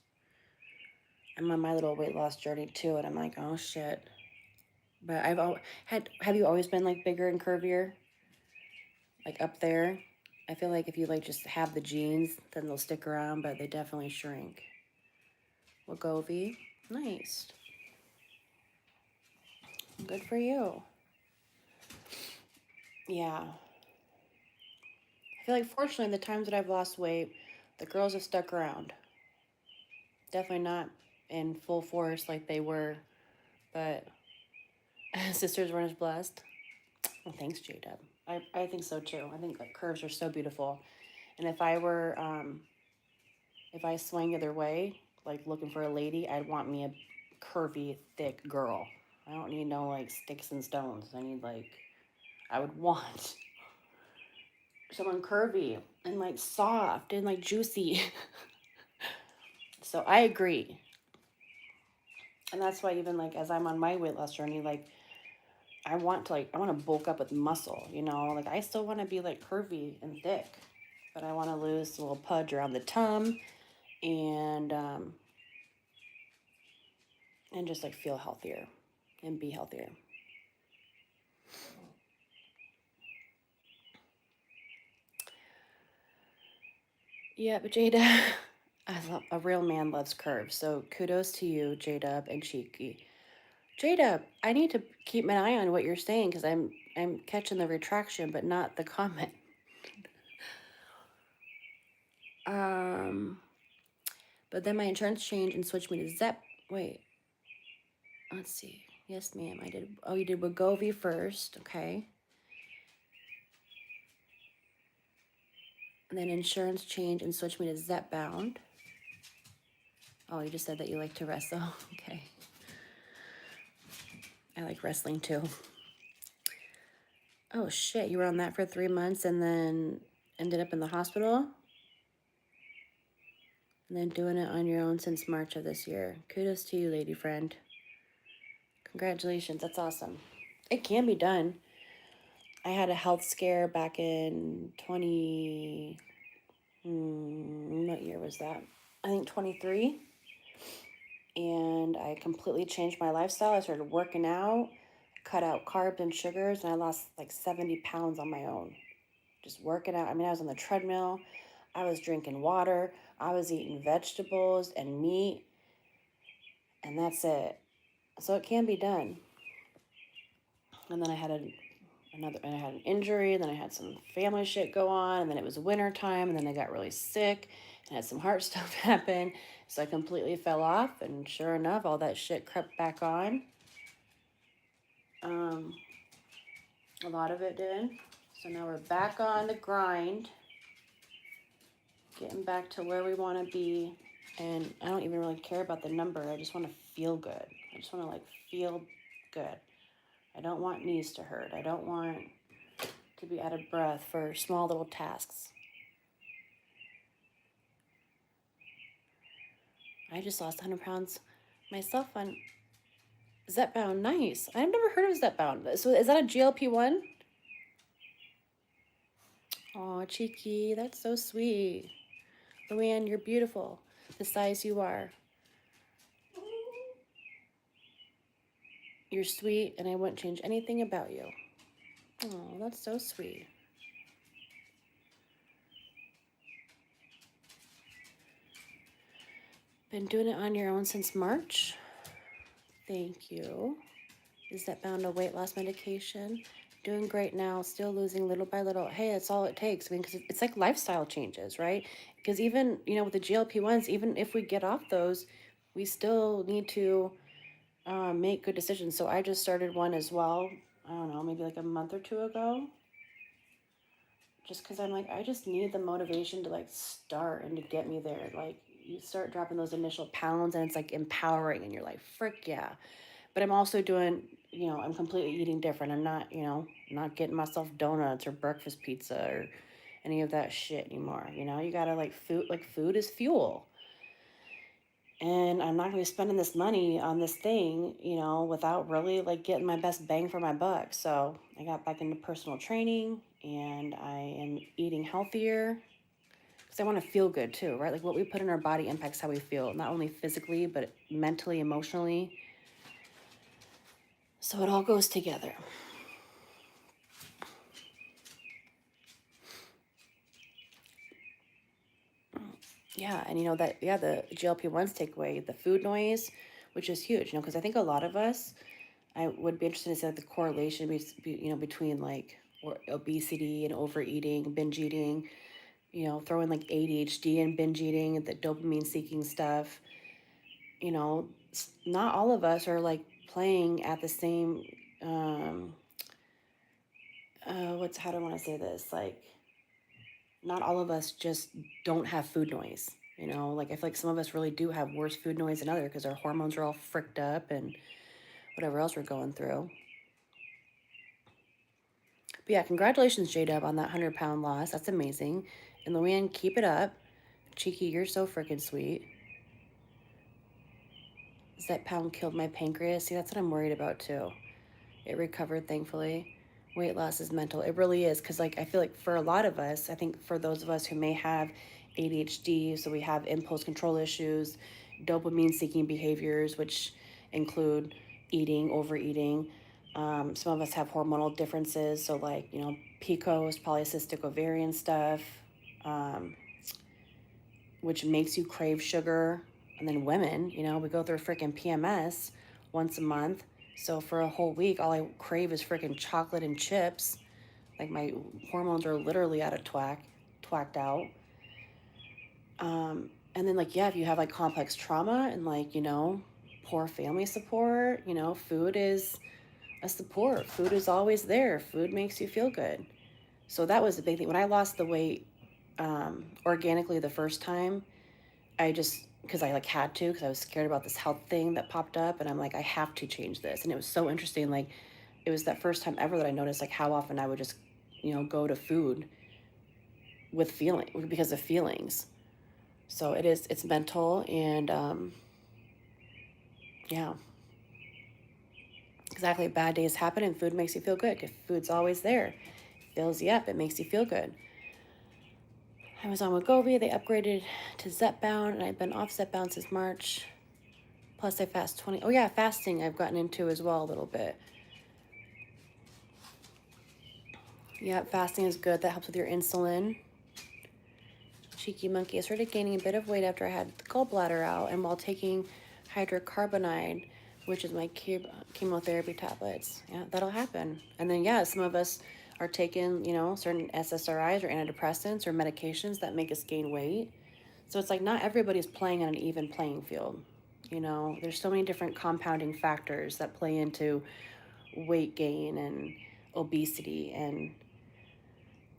I'm on my little weight loss journey too, and I'm like, oh shit. But have you always been like bigger and curvier? Like up there? I feel like if you like just have the genes, then they'll stick around, but they definitely shrink. Wegovy. Nice. Good for you. Yeah. I feel like fortunately the times that I've lost weight, the girls have stuck around. Definitely not in full force like they were, but sisters weren't as blessed. Well, thanks, J-Dub. I think so too. I think like curves are so beautiful. And if I swing either way, like looking for a lady, I'd want me a curvy, thick girl. I don't need no like sticks and stones. I would want someone curvy and like soft and like juicy. So I agree. And that's why even like as I'm on my weight loss journey, like I want to bulk up with muscle, Like I still want to be like curvy and thick, but I want to lose a little pudge around the tum and just like feel healthier and be healthier. Yeah, but Jada, a real man loves curves. So kudos to you, J-Dub and Cheeky. J-Dub, I need to keep my eye on what you're saying because I'm catching the retraction, but not the comment. But then my insurance changed and switched me to Zep. Wait, let's see. Yes, ma'am, I did. Oh, you did Wegovy first, okay. And then insurance changed and switched me to Zepbound. Oh, you just said that you like to wrestle. Okay. I like wrestling too. Oh shit, you were on that for 3 months and then ended up in the hospital? And then doing it on your own since March of this year. Kudos to you, lady friend. Congratulations, that's awesome. It can be done. I had a health scare back in what year was that? I think 23. And I completely changed my lifestyle. I started working out, cut out carbs and sugars, and I lost like 70 pounds on my own. Just working out. I mean, I was on the treadmill. I was drinking water. I was eating vegetables and meat. And that's it. So it can be done. And then I had an injury, and then I had some family shit go on, and then it was winter time, and then I got really sick and had some heart stuff happen. So I completely fell off, and sure enough, all that shit crept back on. A lot of it did. So now we're back on the grind, getting back to where we want to be. And I don't even really care about the number. I just want to feel good. I just want to like feel good. I don't want knees to hurt. I don't want to be out of breath for small little tasks. I just lost 100 pounds myself on Zepbound. Nice. I've never heard of Zepbound. So is that a GLP-1? Oh, cheeky. That's so sweet. Luann, you're beautiful. The size you are. You're sweet, and I wouldn't change anything about you. Oh, that's so sweet. Been doing it on your own since March? Thank you. Is that bound to weight loss medication? Doing great now, still losing little by little. Hey, that's all it takes. I mean, because it's like lifestyle changes, right? Because even, you know, with the GLP-1s, even if we get off those, we still need to make good decisions. So I just started one as well. I don't know, maybe like a month or two ago. Just because I'm like, I just need the motivation to like start and to get me there. Like you start dropping those initial pounds and it's like empowering and you're like, frick yeah. But I'm also doing, you know, I'm completely eating different. I'm not, you know, not getting myself donuts or breakfast pizza or any of that shit anymore. You know, you gotta like food is fuel. And I'm not gonna be spending this money on this thing, you know, without really like getting my best bang for my buck. So I got back into personal training and I am eating healthier because I want to feel good too, right? Like what we put in our body impacts how we feel, not only physically, but mentally, emotionally. So it all goes together. Yeah, and you know that, yeah, the GLP-1s take away the food noise, which is huge, you know, because I think a lot of us, I would be interested to see like the correlation, you know, between like obesity and overeating, binge eating, you know, throw in like ADHD and binge eating, the dopamine seeking stuff. You know, not all of us are like playing at the same, how do I want to say this? Like, not all of us just don't have food noise. You know, like I feel like some of us really do have worse food noise than others because our hormones are all fricked up and whatever else we're going through. But yeah, congratulations, J-Dub, on that 100-pound loss. That's amazing. And Luann, keep it up. Cheeky, you're so freaking sweet. That pound killed my pancreas. See, that's what I'm worried about too. It recovered, thankfully. Weight loss is mental. It really is. Because, like, I feel like for a lot of us, I think for those of us who may have ADHD, so we have impulse control issues, dopamine seeking behaviors, which include eating, overeating. Some of us have hormonal differences. So, like, you know, PCOS, polycystic ovarian stuff, um, which makes you crave sugar. And then women, you know, we go through freaking PMS once a month. So for a whole week, all I crave is freaking chocolate and chips. Like my hormones are literally out of twacked out. And then like, yeah, if you have like complex trauma and like, you know, poor family support, you know, food is a support. Food is always there. Food makes you feel good. So that was the big thing. When I lost the weight organically the first time, I just, because I like had to, because I was scared about this health thing that popped up, and I'm like, I have to change this. And it was so interesting. Like, it was that first time ever that I noticed like how often I would just, you know, go to food with feeling because of feelings. So it's mental, and yeah, exactly. Bad days happen, and food makes you feel good. If food's always there, fills you up, it makes you feel good. I was on Wegovy. They upgraded to Zepbound, and I've been off Zepbound since March. Plus, I fast 20. Oh, yeah, fasting I've gotten into as well a little bit. Yeah, fasting is good. That helps with your insulin. Cheeky monkey. I started gaining a bit of weight after I had the gallbladder out and while taking hydrocarbonide, which is my chemotherapy tablets. Yeah, that'll happen. And then, yeah, some of us are taking, you know, certain SSRIs or antidepressants or medications that make us gain weight. So it's like not everybody's playing on an even playing field. You know, there's so many different compounding factors that play into weight gain and obesity. And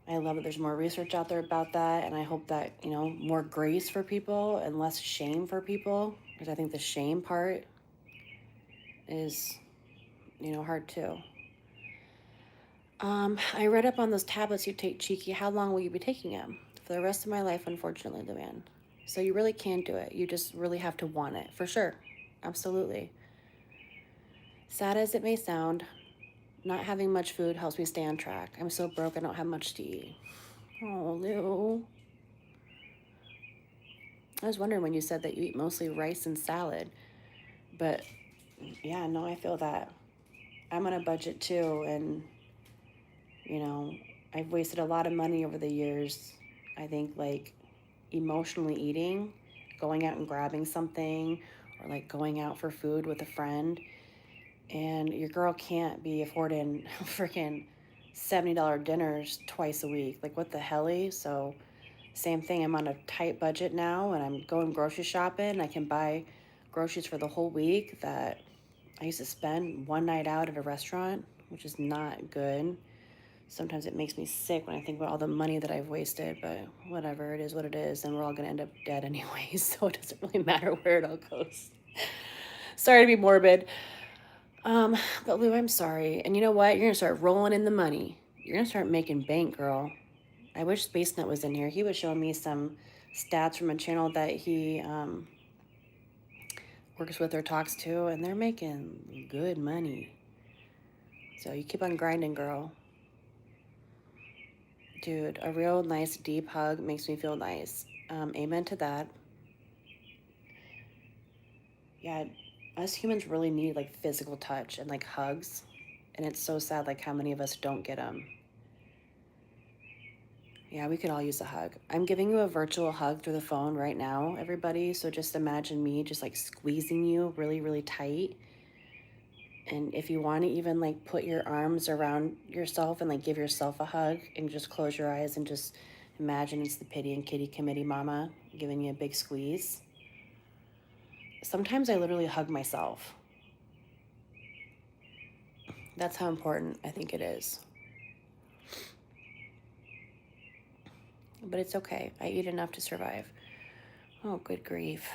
I love that there's more research out there about that. And I hope that, you know, more grace for people and less shame for people. Because I think the shame part is, you know, hard too. I read up on those tablets you take, Cheeky. How long will you be taking them? For the rest of my life, unfortunately, Luann. So you really can do it. You just really have to want it, for sure. Absolutely. Sad as it may sound, not having much food helps me stay on track. I'm so broke I don't have much to eat. Oh, Lou. I was wondering when you said that you eat mostly rice and salad. But yeah, no, I feel that. I'm on a budget too, and you know, I've wasted a lot of money over the years. I think like emotionally eating, going out and grabbing something, or like going out for food with a friend. And your girl can't be affording freaking $70 dinners twice a week. Like, what the helly? So, same thing. I'm on a tight budget now, and I'm going grocery shopping. I can buy groceries for the whole week that I used to spend one night out at a restaurant, which is not good. Sometimes it makes me sick when I think about all the money that I've wasted, but whatever, it is what it is, and we're all gonna end up dead anyways, so it doesn't really matter where it all goes. Sorry to be morbid. But Lou, I'm sorry. And you know what? You're gonna start rolling in the money. You're gonna start making bank, girl. I wish Space Nut was in here. He was showing me some stats from a channel that he works with or talks to, and they're making good money. So you keep on grinding, girl. Dude, a real nice deep hug makes me feel nice. Amen to that. Yeah, us humans really need like physical touch and like hugs. And it's so sad like how many of us don't get them. Yeah, we could all use a hug. I'm giving you a virtual hug through the phone right now, everybody. So just imagine me just like squeezing you really, really tight. And if you want to even like put your arms around yourself and like give yourself a hug and just close your eyes and just imagine it's the Pittie and Kittie Committee mama giving you a big squeeze. Sometimes I literally hug myself. That's how important I think it is. But it's okay. I eat enough to survive. Oh, good grief.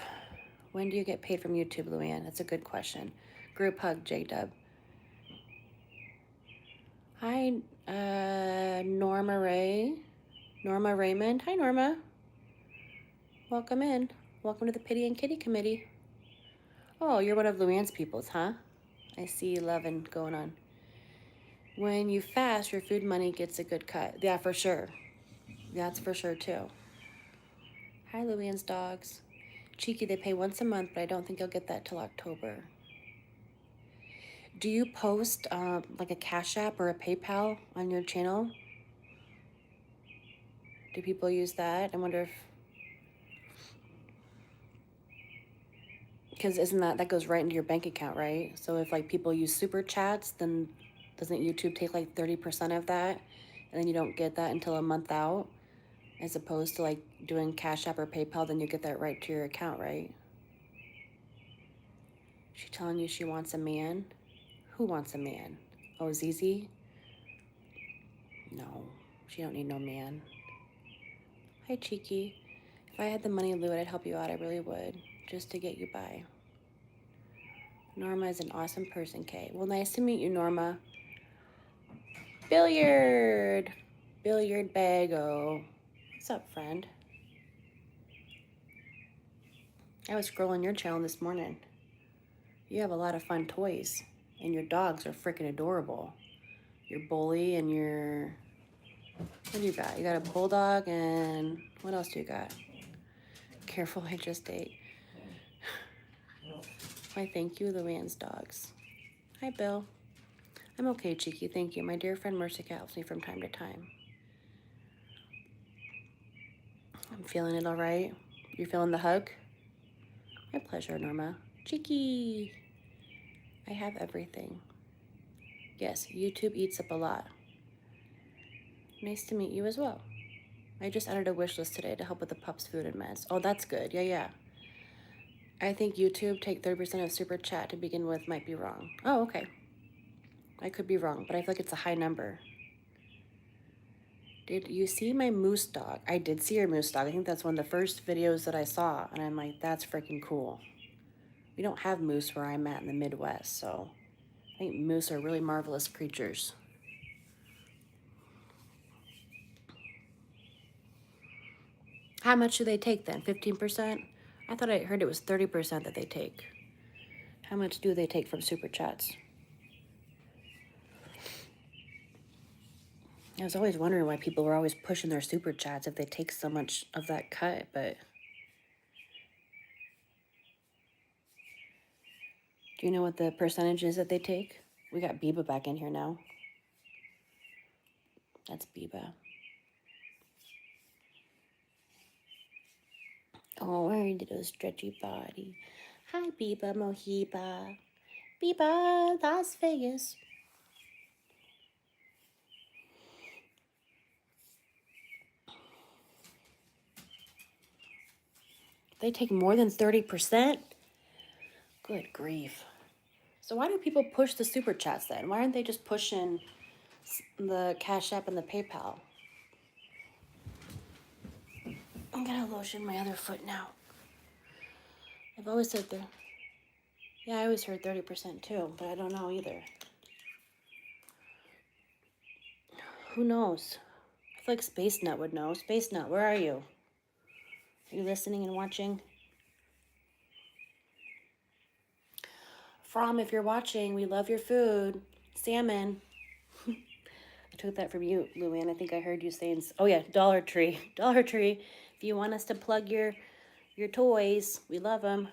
When do you get paid from YouTube, Luann? That's a good question. Group hug, J-Dub. Hi, Norma Ray. Norma Raymond. Hi, Norma. Welcome in. Welcome to the Pittie and Kittie Committee. Oh, you're one of Luann's peoples, huh? I see loving going on. When you fast, your food money gets a good cut. Yeah, for sure. That's for sure, too. Hi, Luann's dogs. Cheeky, they pay once a month, but I don't think you'll get that till October. Do you post like a Cash App or a PayPal on your channel? Do people use that? I wonder if... Because isn't that goes right into your bank account, right? So if like people use super chats, then doesn't YouTube take like 30% of that? And then you don't get that until a month out? As opposed to like doing Cash App or PayPal, then you get that right to your account, right? She telling you she wants a man? Who wants a man? Oh, ZZ? No, she don't need no man. Hi, Cheeky. If I had the money, Lou, I'd help you out. I really would, just to get you by. Norma is an awesome person, Kay. Well, nice to meet you, Norma. Billiard Bago. What's up, friend? I was scrolling your channel this morning. You have a lot of fun toys, and your dogs are freaking adorable. Your bully and your... What do you got? You got a bulldog, and what else do you got? Careful, I just ate. Why, thank you, Luann's dogs. Hi, Bill. I'm okay, Cheeky, thank you. My dear friend Mercica helps me from time to time. I'm feeling it all right. You feeling the hug? My pleasure, Norma. Cheeky. I have everything. Yes, YouTube eats up a lot. Nice to meet you as well. I just added a wish list today to help with the pups' food and meds. Oh, that's good. Yeah. I think YouTube take 30% of Super Chat to begin with might be wrong. Oh, okay. I could be wrong, but I feel like it's a high number. Did you see my moose dog? I did see your moose dog. I think that's one of the first videos that I saw. And I'm like, that's freaking cool. We don't have moose where I'm at in the Midwest, so I think moose are really marvelous creatures. How much do they take then? 15%? I thought I heard it was 30% that they take. How much do they take from Super Chats? I was always wondering why people were always pushing their Super Chats if they take so much of that cut, but... Do you know what the percentage is that they take? We got Biba back in here now. That's Biba. Oh, her little stretchy body. Hi, Biba Mohiba. Biba, Las Vegas. They take more than 30%? Good grief. So why do people push the Super Chats then? Why aren't they just pushing the Cash App and the PayPal? I'm gonna lotion my other foot now. I've always said there. Yeah, I always heard 30% too, but I don't know either. Who knows? I feel like Space Nut would know. Space Nut, where are you? Are you listening and watching? From, if you're watching, we love your food. Salmon. I took that from you, Luann. I think I heard you saying, oh yeah, Dollar Tree. Dollar Tree. If you want us to plug your toys, we love them.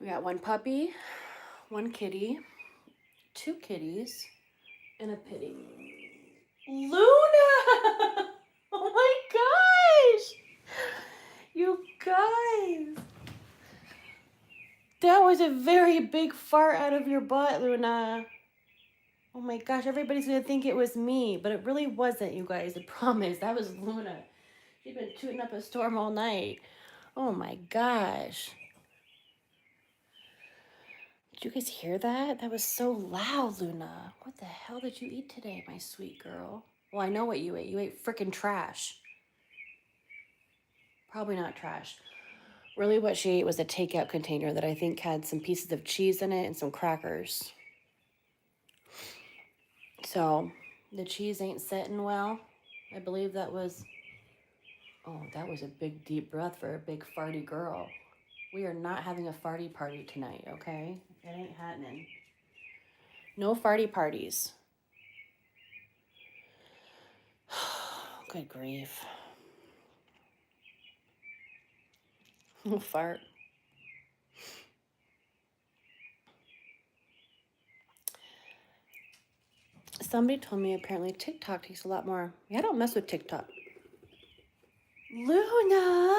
We got one puppy, one kitty, two kitties, and a Pittie. Luna! Oh my gosh! You guys! That was a very big fart out of your butt, Luna. Oh my gosh, everybody's gonna think it was me, but it really wasn't, you guys. I promise. That was Luna. She's been tooting up a storm all night. Oh my gosh. Did you guys hear that? That was so loud, Luna. What the hell did you eat today, my sweet girl? Well, I know what you ate. You ate frickin' trash. Probably not trash. Really what she ate was a takeout container that I think had some pieces of cheese in it and some crackers. So, the cheese ain't setting well. I believe that was... Oh, that was a big deep breath for a big farty girl. We are not having a farty party tonight, okay? It ain't happening. No farty parties. Good grief. Fart. Somebody told me apparently TikTok takes a lot more. Yeah, I don't mess with TikTok. Luna!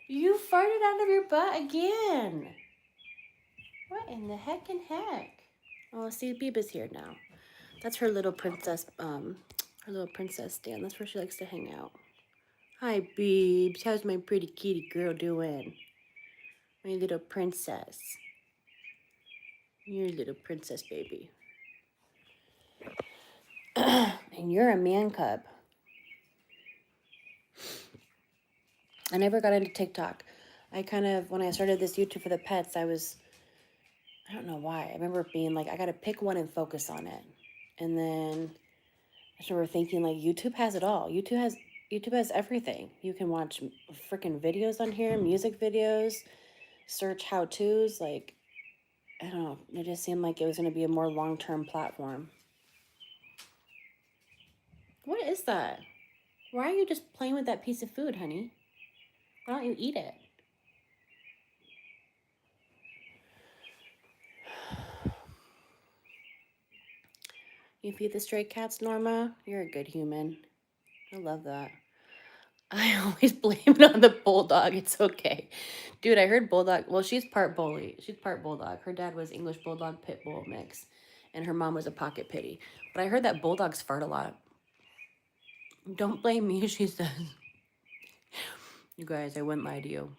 You farted out of your butt again. What in the heck and heck? Oh, see, Biba's here now. That's her little princess, stand. That's where she likes to hang out. Hi, Beebs. How's my pretty kitty girl doing? My little princess. You're a little princess, baby. And you're a man cub. I never got into TikTok. I kind of, when I started this YouTube for the pets, I don't know why. I remember being like, I got to pick one and focus on it. And then I just remember thinking, like, YouTube has it all. YouTube has everything. You can watch freaking videos on here, music videos, search how-tos. Like, I don't know. It just seemed like it was going to be a more long-term platform. What is that? Why are you just playing with that piece of food, honey? Why don't you eat it? You feed the stray cats, Norma? You're a good human. I love that. I always blame it on the bulldog. It's okay. Dude, I heard bulldog. Well, she's part bully. She's part bulldog. Her dad was English bulldog pit bull mix. And her mom was a pocket pitty. But I heard that bulldogs fart a lot. Don't blame me, she says. You guys, I wouldn't lie to you.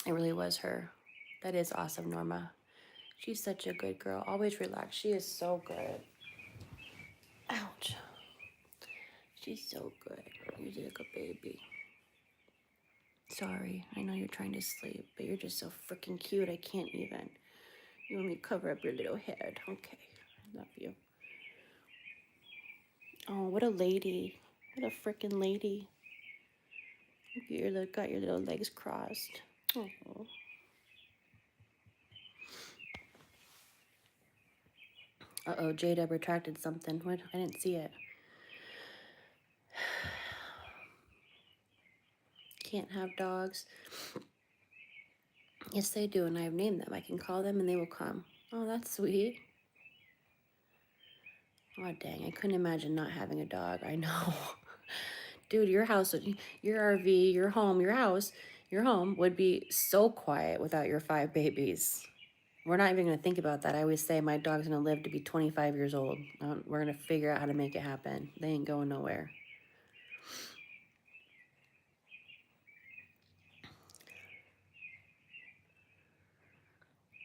It really was her. That is awesome, Norma. She's such a good girl. Always relaxed. She is so good. Ouch. She's so good. You're like a baby. Sorry, I know you're trying to sleep, but you're just so freaking cute. I can't even. You want me to cover up your little head? Okay, I love you. Oh, what a lady. What a freaking lady. You got your little legs crossed. Oh. Uh-oh, Jada retracted something. What? I didn't see it. Can't have dogs. Yes, they do, and I have named them. I can call them and they will come. Oh, that's sweet. Oh, dang. I couldn't imagine not having a dog. I know. Dude, your house, your RV, your home, your house, your home would be so quiet without your 5 babies. We're not even going to think about that. I always say my dog's going to live to be 25 years old. We're going to figure out how to make it happen. They ain't going nowhere.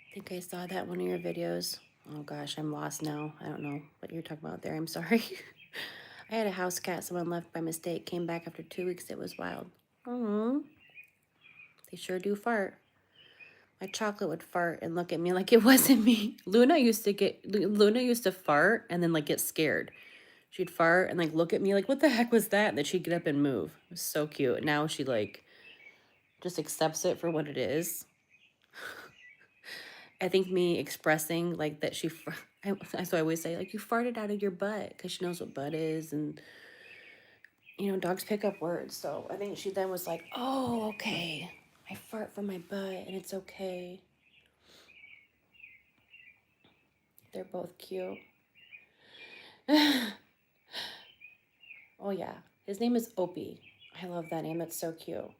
I think I saw that in one of your videos. Oh gosh, I'm lost now. I don't know what you're talking about there. I'm sorry. I had a house cat someone left by mistake. Came back after 2 weeks. It was wild. Oh, they sure do fart. My chocolate would fart and look at me like it wasn't me. Luna used to fart and then like get scared. She'd fart and like look at me like, what the heck was that? And then she'd get up and move. It was so cute. Now she like just accepts it for what it is. I think me expressing like that so I always say like, you farted out of your butt, because she knows what butt is. And you know, dogs pick up words. So I think she then was like, oh, okay, I fart from my butt and it's okay. They're both cute. Oh yeah, his name is Opie. I love that name. It's so cute.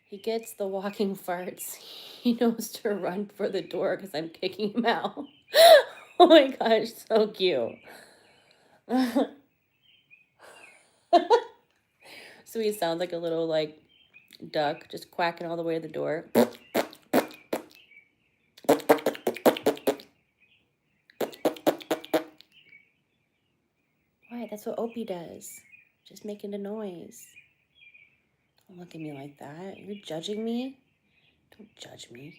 He gets the walking farts. He knows to run for the door because I'm kicking him out. Oh my gosh, so cute. So he sounds like a little like duck just quacking all the way to the door. Right, that's what Opie does. Just making a noise. Don't look at me like that. You're judging me? Don't judge me.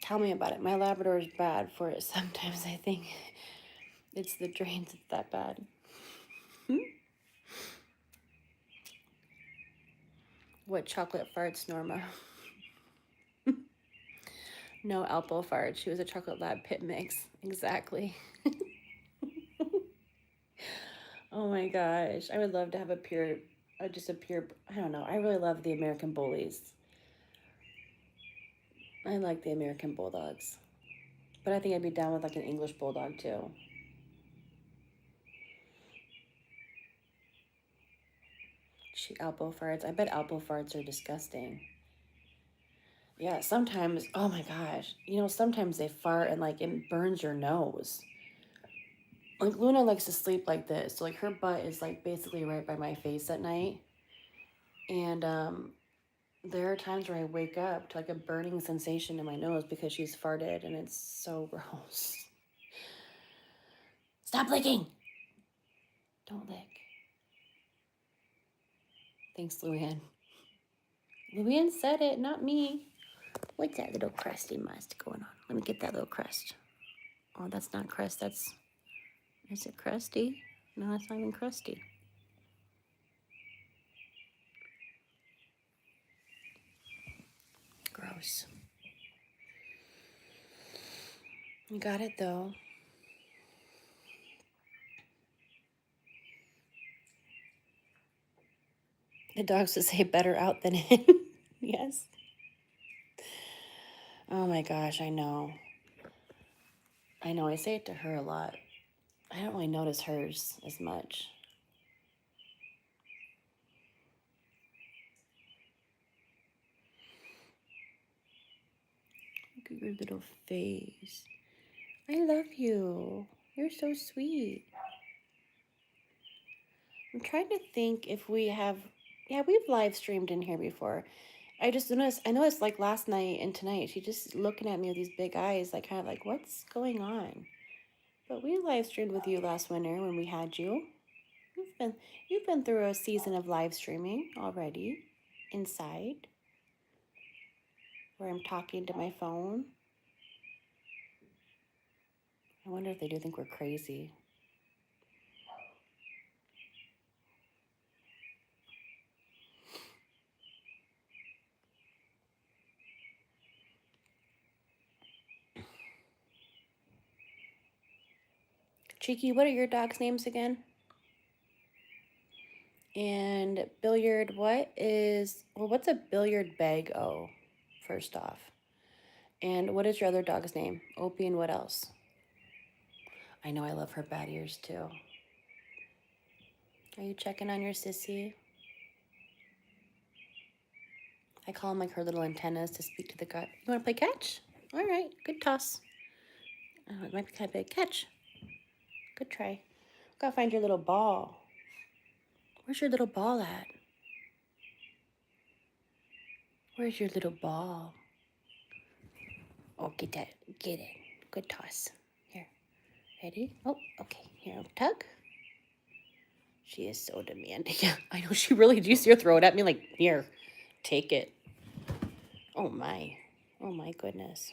Tell me about it. My Labrador is bad for it sometimes, I think. It's the drains that's that bad. What chocolate farts, Norma? No Alpo farts. She was a chocolate lab pit mix. Exactly. Oh my gosh. I would love to have I don't know. I really love the American Bullies. I like the American Bulldogs. But I think I'd be down with like an English Bulldog too. Alpo farts. I bet Alpo farts are disgusting. Yeah, sometimes, oh my gosh. You know, sometimes they fart and like it burns your nose. Like Luna likes to sleep like this. So like her butt is like basically right by my face at night. And there are times where I wake up to like a burning sensation in my nose because she's farted, and it's so gross. Stop licking. Don't lick. Thanks, Luann. Luann said it, not me. What's that little crusty must going on? Let me get that little crust. Oh, that's not crust. Is it crusty? No, it's not even crusty. Gross. You got it though. The dogs would say better out than in. Yes. Oh my gosh, I know. I say it to her a lot. I don't really notice hers as much. Look at your little face. I love you. You're so sweet. I'm trying to think if we have, yeah, we've live streamed in here before. I just noticed, I noticed like last night and tonight, she just looking at me with these big eyes, like kind of like, what's going on? But we live streamed with you last winter when we had you. You've been through a season of live streaming already inside where I'm talking to my phone. I wonder if they do think we're crazy. Cheeky, what are your dog's names again? And billiard, what's a billiard bag? Oh, first off. And what is your other dog's name? Opie, and what else? I know I love her bad ears too. Are you checking on your sissy? I call them like her little antennas to speak to the gut. You want to play catch? All right, good toss. Oh, it might be kind of big. Catch. Good try. Gotta find your little ball. Where's your little ball at? Where's your little ball? Oh, get that. Get it. Good toss. Here. Ready? Oh, okay. Here, tug. She is so demanding. Yeah, I know she really, do you see her throw it at me like, here, take it. Oh my goodness.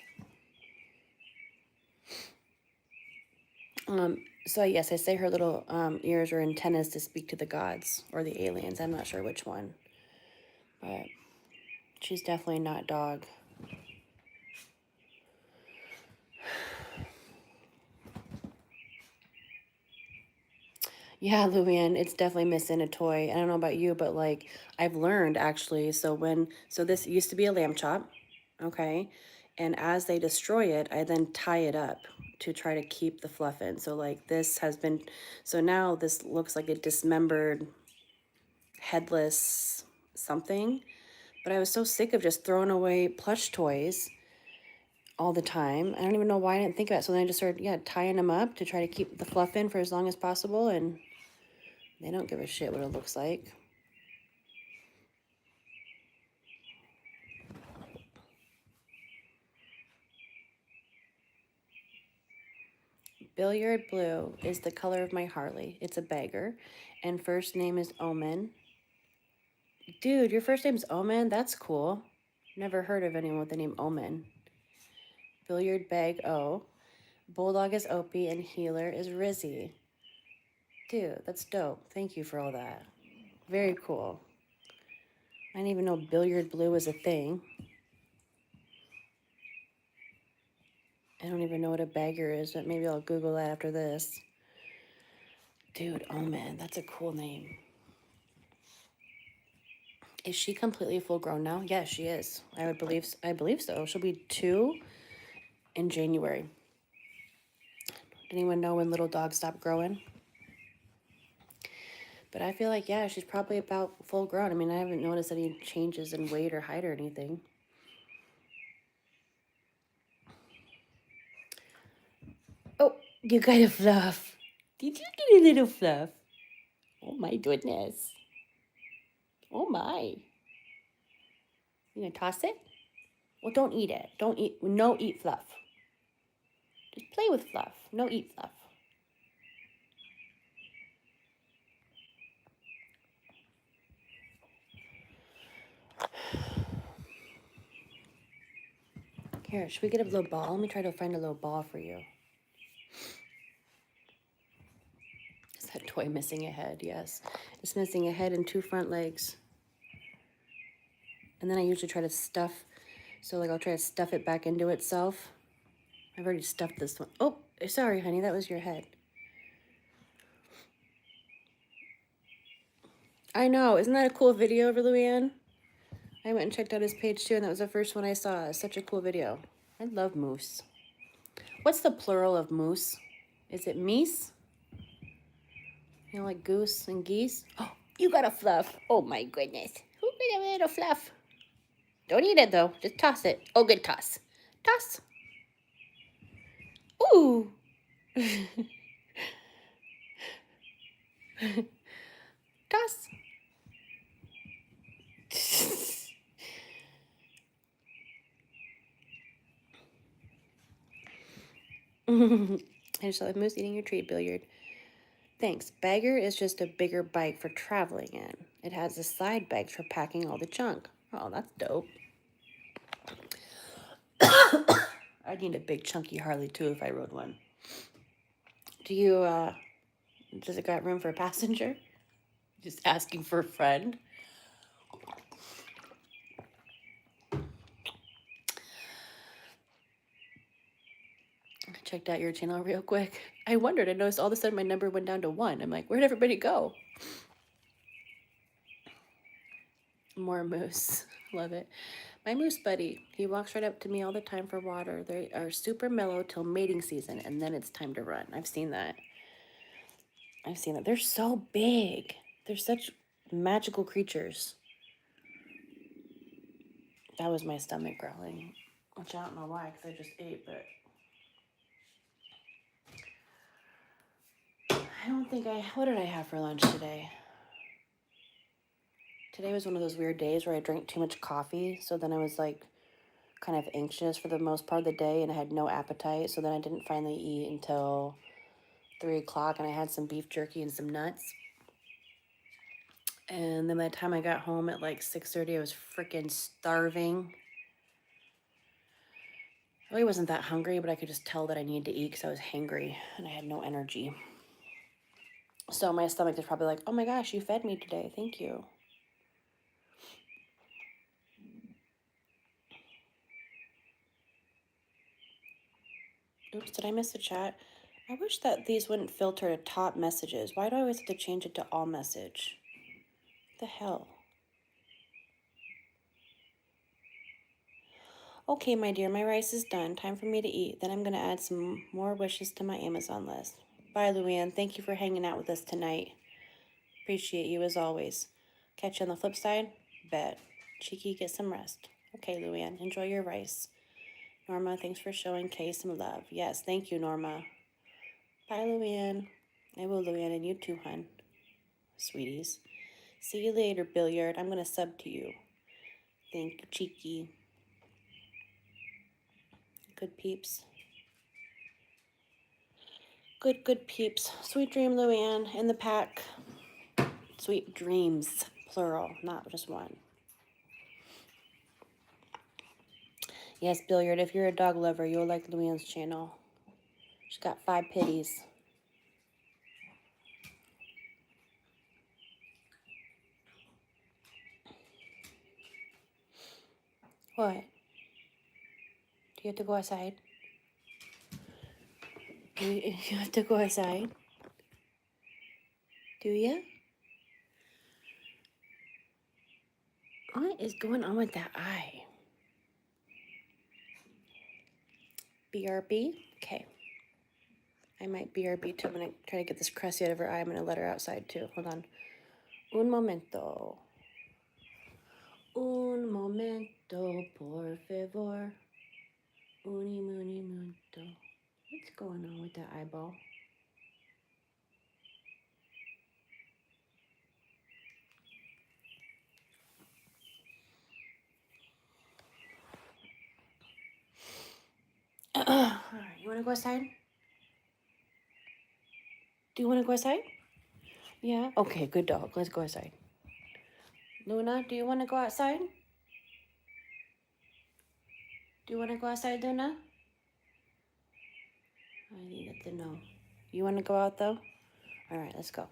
So yes, I say her little ears are antennas to speak to the gods or the aliens. I'm not sure which one, but she's definitely not dog. Yeah, Luann, it's definitely missing a toy. I don't know about you, but like I've learned actually. So this used to be a lamb chop, okay? And as they destroy it, I then tie it up to try to keep the fluff in. So like so now this looks like a dismembered, headless something. But I was so sick of just throwing away plush toys all the time. I don't even know why I didn't think of it. So then I just started, tying them up to try to keep the fluff in for as long as possible. And they don't give a shit what it looks like. Billiard blue is the color of my Harley. It's a bagger. And first name is Omen. Dude, your first name's Omen? That's cool. Never heard of anyone with the name Omen. Billiard bag O. Bulldog is Opie and healer is Rizzy. Dude, that's dope. Thank you for all that. Very cool. I didn't even know billiard blue was a thing. I don't even know what a bagger is, but maybe I'll Google that after this. Dude, Omen, that's a cool name. Is she completely full grown now? Yes, she is. I believe so. She'll be 2 in January. Anyone know when little dogs stop growing? But I feel like, yeah, she's probably about full grown. I mean, I haven't noticed any changes in weight or height or anything. Oh, you got a fluff. Did you get a little fluff? Oh my goodness. Oh my. You gonna toss it? Well, don't eat it. No eat fluff. Just play with fluff. No eat fluff. Here, should we get a little ball? Let me try to find a little ball for you. Is that toy missing a head? Yes. It's missing a head and 2 front legs. And then I usually try to stuff, so like I'll try to stuff it back into itself. I've already stuffed this one. Oh, sorry, honey, that was your head. I know, isn't that a cool video over Luann? I went and checked out his page too, and that was the first one I saw. It's such a cool video. I love moose. What's the plural of moose? Is it meese? You know, like goose and geese? Oh, you got a fluff. Oh my goodness. Who got a little fluff? Don't eat it though. Just toss it. Oh, good toss. Toss. Ooh. Toss. I just saw the moose eating your treat, Billiard. Thanks. Bagger is just a bigger bike for traveling in. It has the side bags for packing all the junk. Oh, that's dope. I'd need a big chunky Harley too if I rode one. Does it got room for a passenger? Just asking for a friend. I checked out your channel real quick. I wondered, I noticed all of a sudden my number went down to 1. I'm like, where'd everybody go? More moose. Love it. My moose buddy, he walks right up to me all the time for water. They are super mellow till mating season, and then it's time to run. I've seen that. They're so big. They're such magical creatures. That was my stomach growling, which I don't know why, because I just ate, but I don't think what did I have for lunch today? Today was one of those weird days where I drank too much coffee, so then I was like kind of anxious for the most part of the day, and I had no appetite, so then I didn't finally eat until 3 o'clock, and I had some beef jerky and some nuts. And then by the time I got home at like 6:30, I was freaking starving. I really wasn't that hungry, but I could just tell that I needed to eat because I was hangry and I had no energy. So my stomach is probably like, oh my gosh, you fed me today. Thank you. Oops, did I miss the chat? I wish that these wouldn't filter to top messages. Why do I always have to change it to all message? What the hell? Okay, my dear, my rice is done. Time for me to eat. Then I'm going to add some more wishes to my Amazon list. Bye, Luann. Thank you for hanging out with us tonight. Appreciate you as always. Catch you on the flip side? Bet. Cheeky, get some rest. Okay, Luann, enjoy your rice. Norma, thanks for showing Kay some love. Yes, thank you, Norma. Bye, Luann. I will, Luann, and you too, hun. Sweeties. See you later, Billiard. I'm going to sub to you. Thank you, Cheeky. Good peeps. Good peeps. Sweet dream, Luann, in the pack. Sweet dreams, plural, not just one. Yes, Billiard, if you're a dog lover, you'll like Luann's channel. She's got 5 pitties. What? Do you have to go outside? Do you have to go outside? Do you? What is going on with that eye? BRB? Okay. I might BRB too. I'm going to try to get this crusty out of her eye. I'm going to let her outside too. Hold on. Un momento. Un momento, por favor. Uni, muni, munto. What's going on with that eyeball? All right, you want to go outside? Do you want to go outside? Yeah? Okay, good dog. Let's go outside. Luna, do you want to go outside? Do you want to go outside, Luna? I needed to know. You want to go out, though? All right, let's go.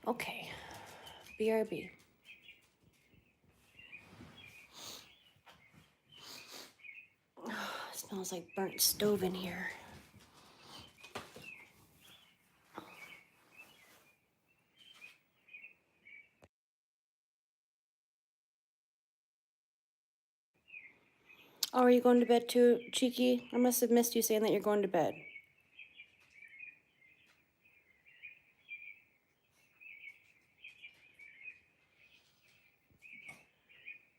Okay. BRB. Oh, it smells like burnt stove in here. Oh, are you going to bed too, Cheeky? I must have missed you saying that you're going to bed.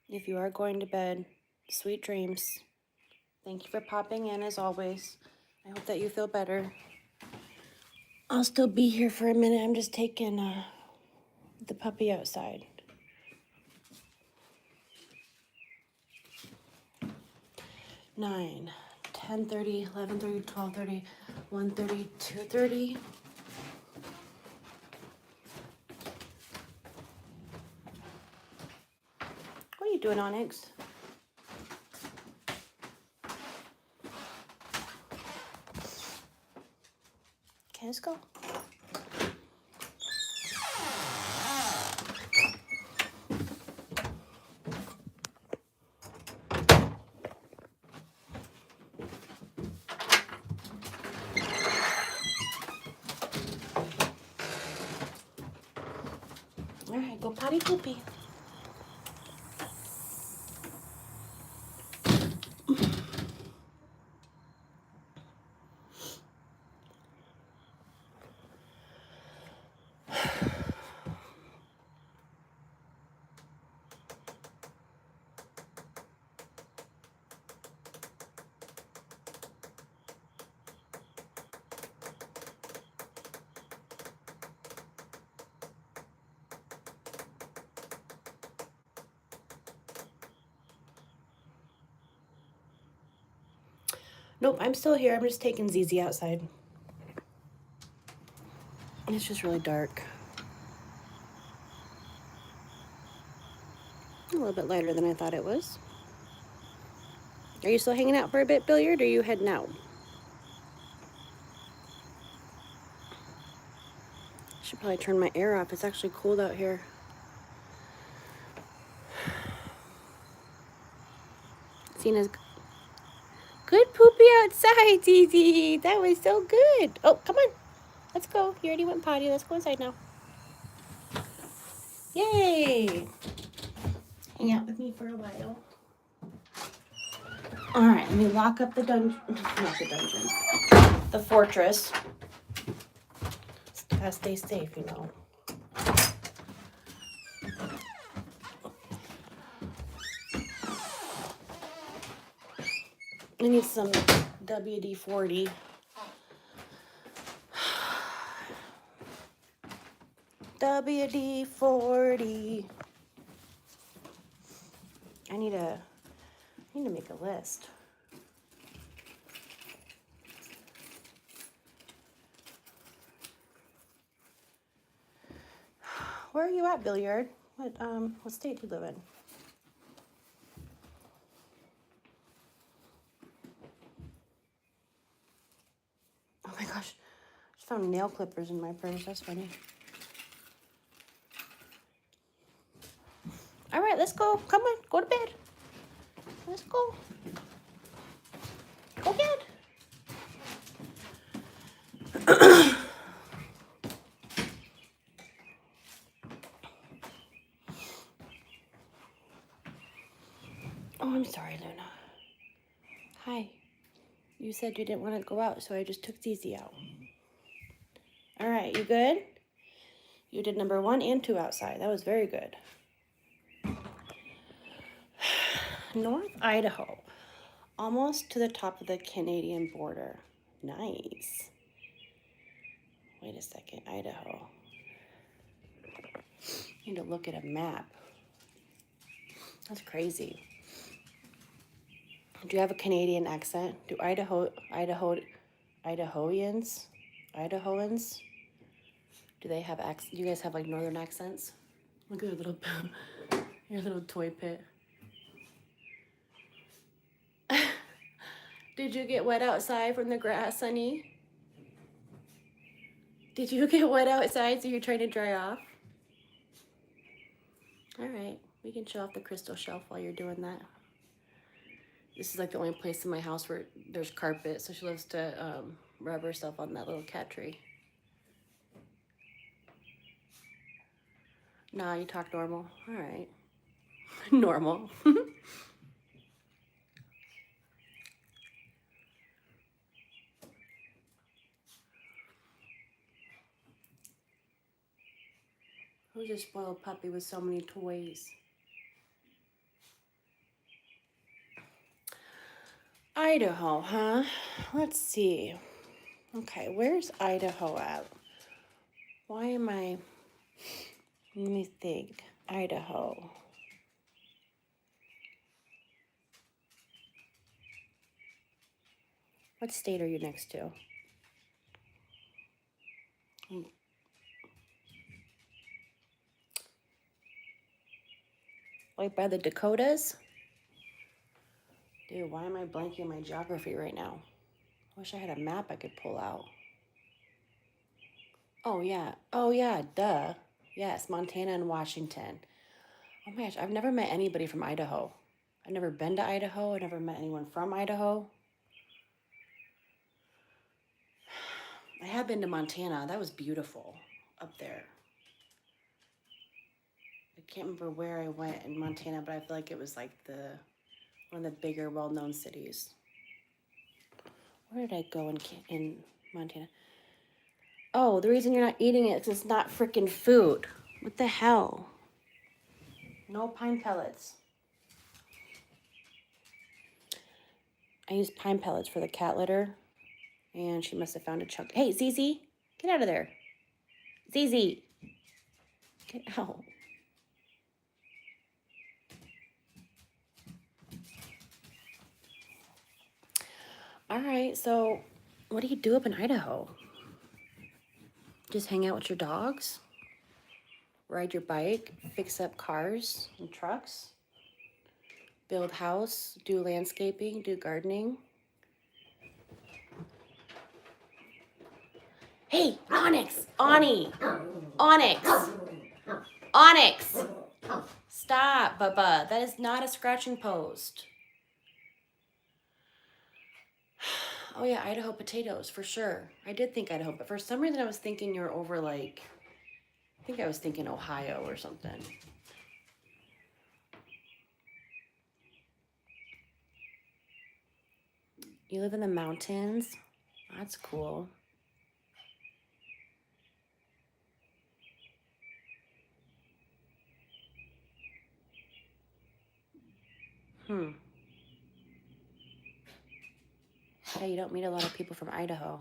If you are going to bed, sweet dreams. Thank you for popping in as always. I hope that you feel better. I'll still be here for a minute. I'm just taking the puppy outside. 9, 10:30, 11:30, 12:30, 1:30, 2:30. What are you doing, Onyx? Okay, let's go. All right, go potty poopy. Nope, I'm still here. I'm just taking ZZ outside. It's just really dark. A little bit lighter than I thought it was. Are you still hanging out for a bit, Billiard, or are you heading out? Should probably turn my air off. It's actually cold out here. Cena's good poopy outside, ZZ. That was so good. Oh, come on. Let's go. You already went potty. Let's go inside now. Yay. Hang out with me for a while. All right, let me lock up the dungeon. Not the dungeon. The fortress. Gotta stay safe, you know. I need some WD-40. WD-40. I need to make a list. Where are you at, Billiard? What state do you live in? Oh my gosh, I just found nail clippers in my purse. That's funny. All right, let's go. Come on, go to bed. Let's go. Go get. Oh, I'm sorry, Luna. Hi. You said you didn't want to go out, so I just took ZZ out. All right, you good? You did number 1 and 2 outside. That was very good. North Idaho. Almost to the top of the Canadian border. Nice. Wait a second, Idaho. I need to look at a map. That's crazy. Do you have a Canadian accent? Do Idahoans, do they have accents? Do you guys have like northern accents? Look at your little toy pit. Did you get wet outside from the grass, honey? Did you get wet outside so you're trying to dry off? All right, we can show off the crystal shelf while you're doing that. This is like the only place in my house where there's carpet, so she loves to rub herself on that little cat tree. Nah, you talk normal. All right. Normal. Who's a spoiled puppy with so many toys? Idaho, huh? Let's see. Okay, where's Idaho at? Why am I... Let me think. Idaho. What state are you next to? Like by the Dakotas? Dude, why am I blanking my geography right now? I wish I had a map I could pull out. Oh, yeah. Oh, yeah, duh. Yes, Montana and Washington. Oh my gosh, I've never met anybody from Idaho. I've never been to Idaho. I've never met anyone from Idaho. I have been to Montana. That was beautiful up there. I can't remember where I went in Montana, but I feel like it was like one of the bigger, well-known cities. Where did I go in Montana? Oh, the reason you're not eating it is it's not freaking food. What the hell? No pine pellets. I used pine pellets for the cat litter, and she must have found a chunk. Hey, Zizi, get out of there. Zizi, get out. All right, so what do you do up in Idaho? Just hang out with your dogs? Ride your bike? Fix up cars and trucks? Build house? Do landscaping? Do gardening? Hey, Onyx! Ani! Onyx! Onyx! Stop, Bubba. That is not a scratching post. Oh yeah, Idaho potatoes, for sure. I did think Idaho, but for some reason I was thinking you were over like, I think I was thinking Ohio or something. You live in the mountains? That's cool. Yeah, you don't meet a lot of people from Idaho.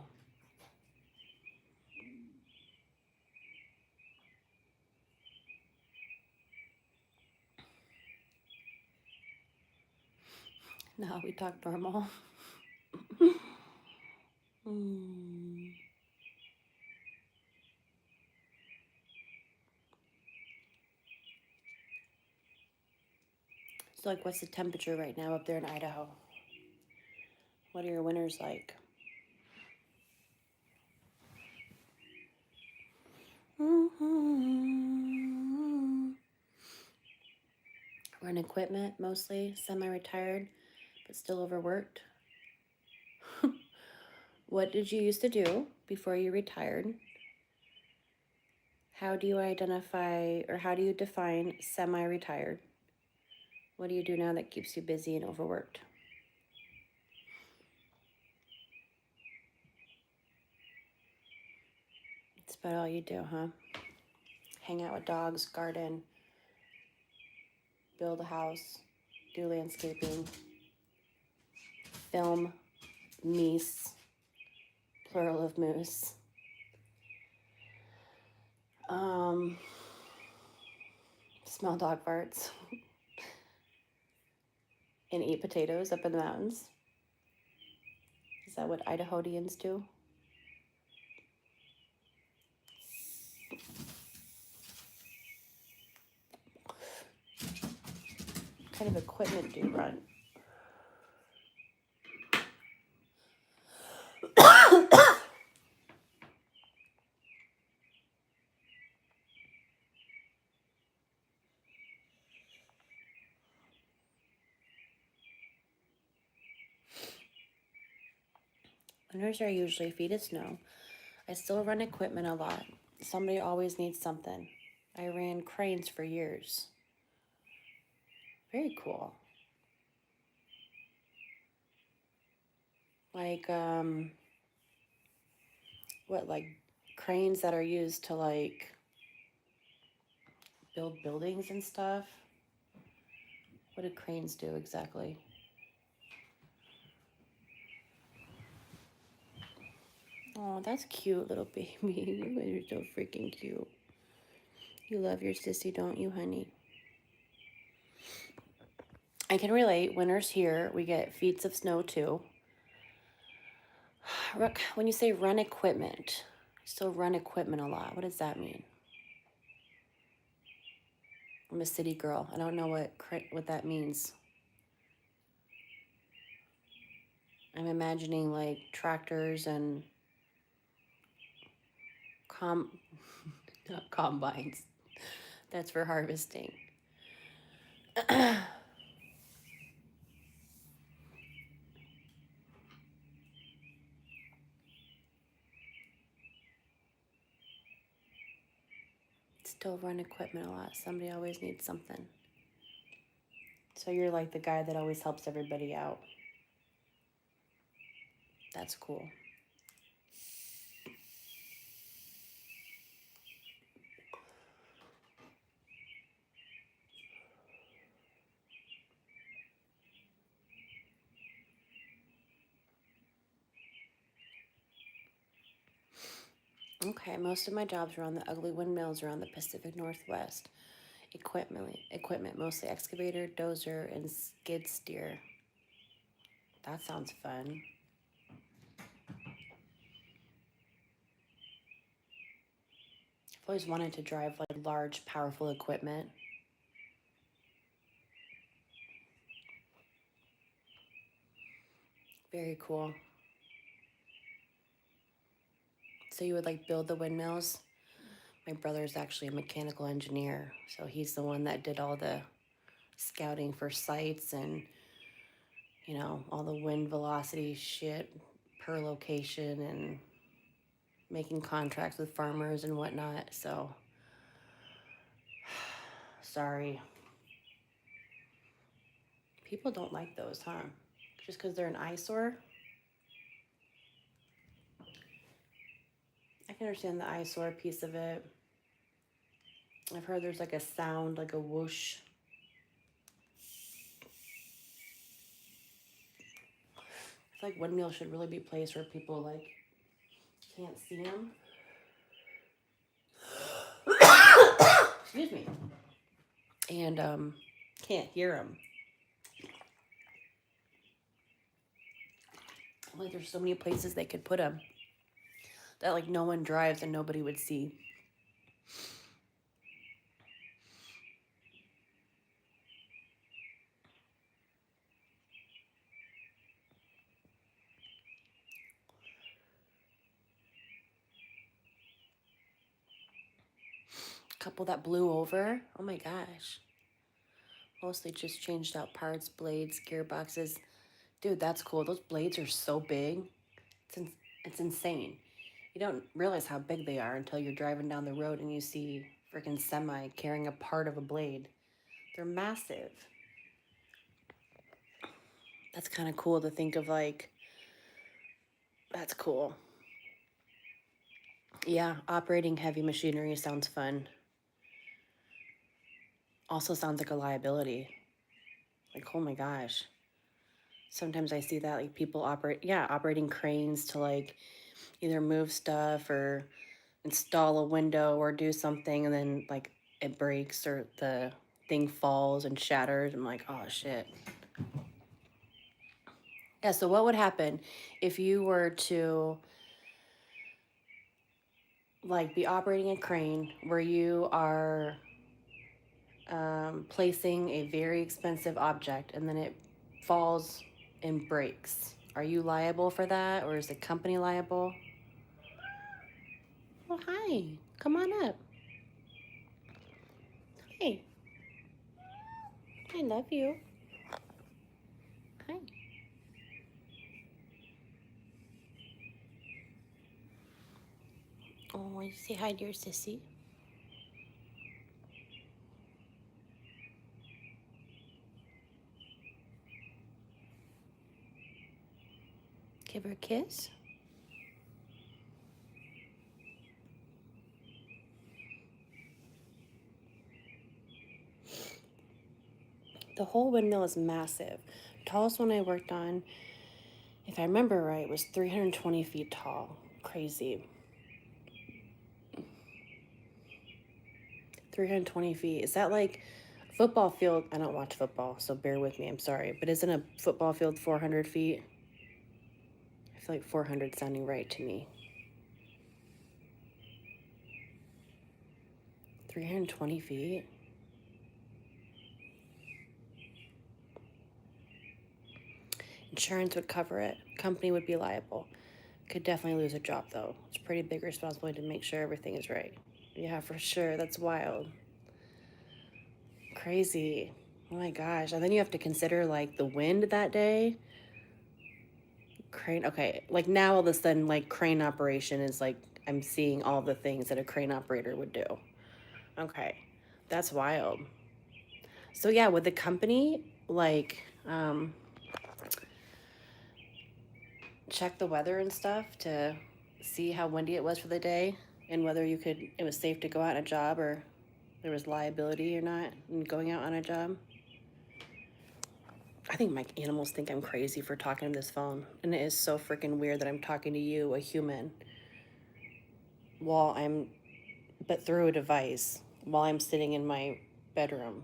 No, we talk normal. So like, what's the temperature right now up there in Idaho? What are your winters like? Run equipment, mostly semi-retired, but still overworked. What did you used to do before you retired? How do you identify, or how do you define semi-retired? What do you do now that keeps you busy and overworked? That's about all you do, huh? Hang out with dogs, garden, build a house, do landscaping, film meese, plural of moose. Smell dog farts and eat potatoes up in the mountains. Is that what Idahoans do? What kind of equipment do you run? Winters are usually feet of snow. I still run equipment a lot. Somebody always needs something. I ran cranes for years. Very cool. Like, like cranes that are used to like build buildings and stuff? What do cranes do exactly? Oh, that's cute, little baby. You guys are so freaking cute. You love your sissy, don't you, honey? I can relate. Winter's here. We get feet of snow, too. When you say run equipment, I still run equipment a lot. What does that mean? I'm a city girl. I don't know what that means. I'm imagining like tractors and not combines. That's for harvesting. Still run equipment a lot. Somebody always needs something. So you're like the guy that always helps everybody out. That's cool. Okay, most of my jobs are on the ugly windmills around the Pacific Northwest. Equipment, mostly excavator, dozer, and skid steer. That sounds fun. I've always wanted to drive like large, powerful equipment. Very cool. So you would like build the windmills? My brother's actually a mechanical engineer, so he's the one that did all the scouting for sites and, you know, all the wind velocity shit per location and making contracts with farmers and whatnot. So, sorry. People don't like those, huh? Just because they're an eyesore? I can understand the eyesore piece of it. I've heard there's like a sound, like a whoosh. I feel like windmills should really be placed where people like can't see them. Excuse me. And can't hear them. Like there's so many places they could put them that like no one drives and nobody would see. Couple that blew over. Oh my gosh. Mostly just changed out parts, blades, gearboxes. Dude, that's cool. Those blades are so big. It's insane. You don't realize how big they are until you're driving down the road and you see freaking semi carrying a part of a blade. They're massive. That's kind of cool to think of, like, that's cool. Yeah, operating heavy machinery sounds fun. Also sounds like a liability. Like, oh my gosh. Sometimes I see that, like, people operating cranes to, like, either move stuff or install a window or do something, and then, like, it breaks or the thing falls and shatters. I'm like, oh, shit. Yeah, so what would happen if you were to, like, be operating a crane where you are placing a very expensive object and then it falls and breaks? Are you liable for that, or is the company liable? Oh, hi. Come on up. Hey. I love you. Hi. Oh, you say hi to your sissy. Give her a kiss. The whole windmill is massive. Tallest one I worked on, if I remember right, was 320 feet tall. Crazy. 320 feet. Is that like football field? I don't watch football, so bear with me. I'm sorry. But isn't a football field 400 feet? I feel like 400 sounding right to me. 320 feet? Insurance would cover it. Company would be liable. Could definitely lose a job, though. It's a pretty big responsibility to make sure everything is right. Yeah, for sure. That's wild. Crazy. Oh my gosh. And then you have to consider, like, the wind that day. Crane. Okay. Like, now all of a sudden, like, crane operation is, like, I'm seeing all the things that a crane operator would do. Okay. That's wild. So, yeah, with the company, like, check the weather and stuff to see how windy it was for the day and whether it was safe to go out on a job or there was liability or not in going out on a job. I think my animals think I'm crazy for talking to this phone, and it is so freaking weird that I'm talking to you, a human, but through a device while I'm sitting in my bedroom.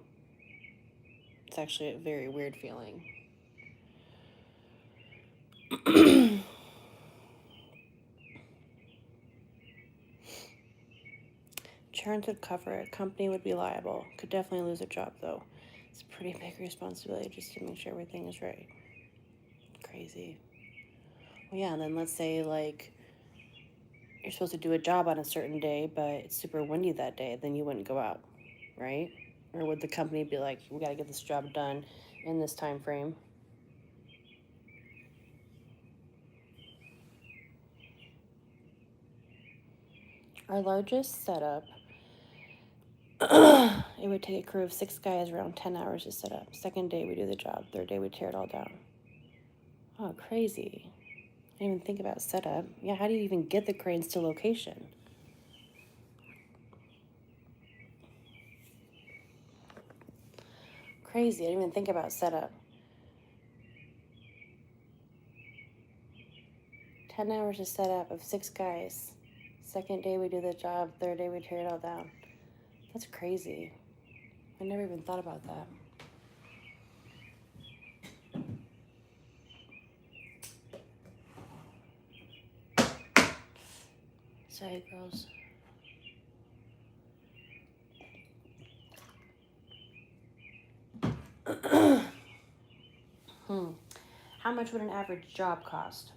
It's actually a very weird feeling. Insurance would cover it. Company would be liable. Could definitely lose a job, though. It's a pretty big responsibility just to make sure everything is right. Crazy. Well, yeah, and then let's say, like, you're supposed to do a job on a certain day, but it's super windy that day, then you wouldn't go out, right? Or would the company be like, we got to get this job done in this time frame? Our largest setup, it would take a crew of 6 guys around 10 hours to set up. Second day, we do the job. Third day, we tear it all down. Oh, crazy. I didn't even think about setup. Yeah, how do you even get the cranes to location? Crazy. I didn't even think about setup. 10 hours to set up of 6 guys. Second day, we do the job. Third day, we tear it all down. That's crazy. I never even thought about that. Sorry, girls. How much would an average job cost?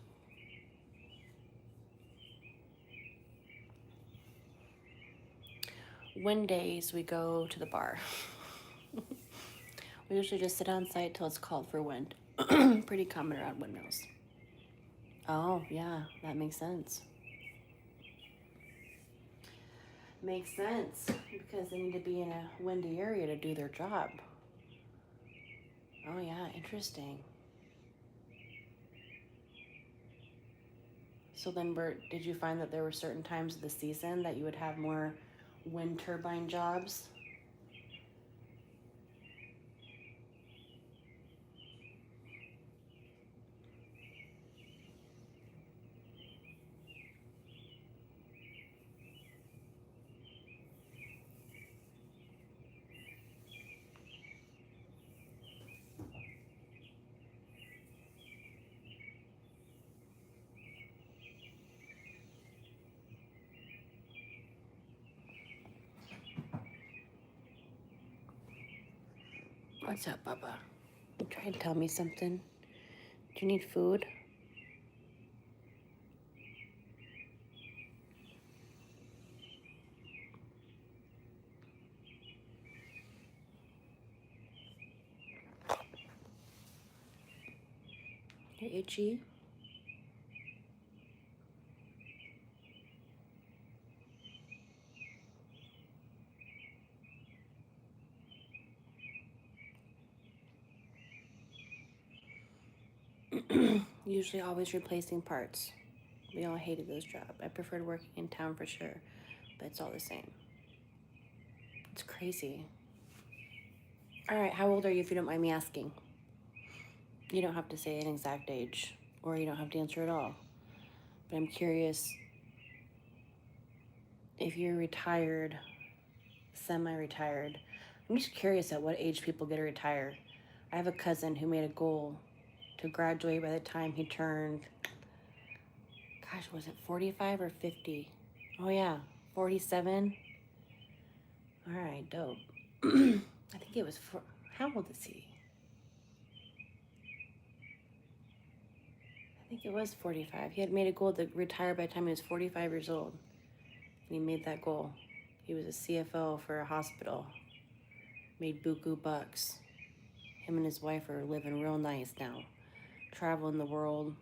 Wind days, we go to the bar. We usually just sit on site till it's called for wind. Pretty common around windmills. Oh, yeah, that makes sense. Makes sense, because they need to be in a windy area to do their job. Oh, yeah, interesting. So then, Bert, did you find that there were certain times of the season that you would have more wind turbine jobs? What's up, Bubba? You trying to tell me something? Do you need food? You're itchy? Usually always replacing parts. We all hated those jobs. I preferred working in town for sure, but it's all the same. It's crazy. All right, how old are you if you don't mind me asking? You don't have to say an exact age, or you don't have to answer at all. But I'm curious if you're retired, semi-retired, I'm just curious at what age people get to retire. I have a cousin who made a goal to graduate by the time he turned, gosh, was it 45 or 50? Oh yeah, 47. All right, dope. I think it was how old is he? I think it was 45. He had made a goal to retire by the time he was 45 years old. And he made that goal. He was a CFO for a hospital. Made buku bucks. Him and his wife are living real nice now. Traveling the world.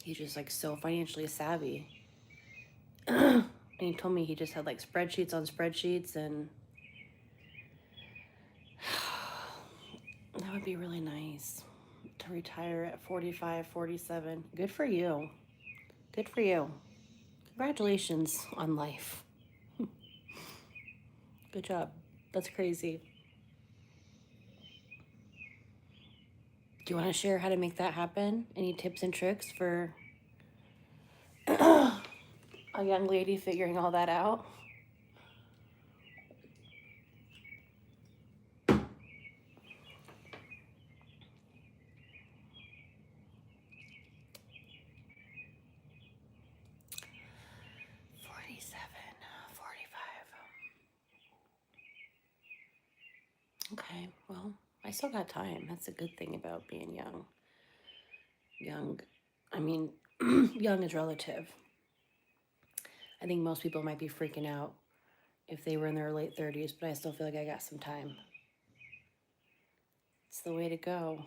He's just like so financially savvy. And he told me he just had like spreadsheets on spreadsheets, and that would be really nice to retire at 45, 47. Good for you. Good for you. Congratulations on life. Good job. That's crazy. Do you want to share how to make that happen? Any tips and tricks for a young lady figuring all that out? Okay, well, I still got time. That's a good thing about being young. I mean, young is relative. I think most people might be freaking out if they were in their late 30s, but I still feel like I got some time. It's the way to go.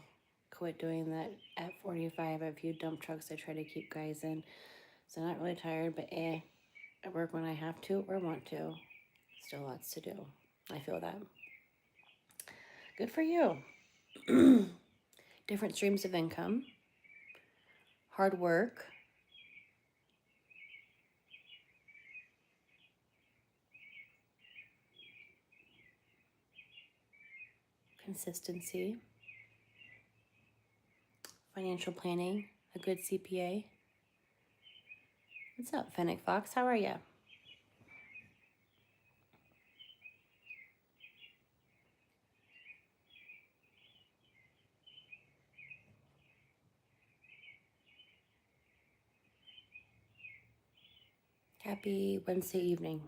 Quit doing that at 45. I have a few dump trucks I try to keep guys in. So not really tired, but I work when I have to or want to. Still lots to do. I feel that. Good for you. Different streams of income. Hard work. Consistency. Financial planning. A good CPA. What's up, Fennec Fox? How are you? Happy Wednesday evening.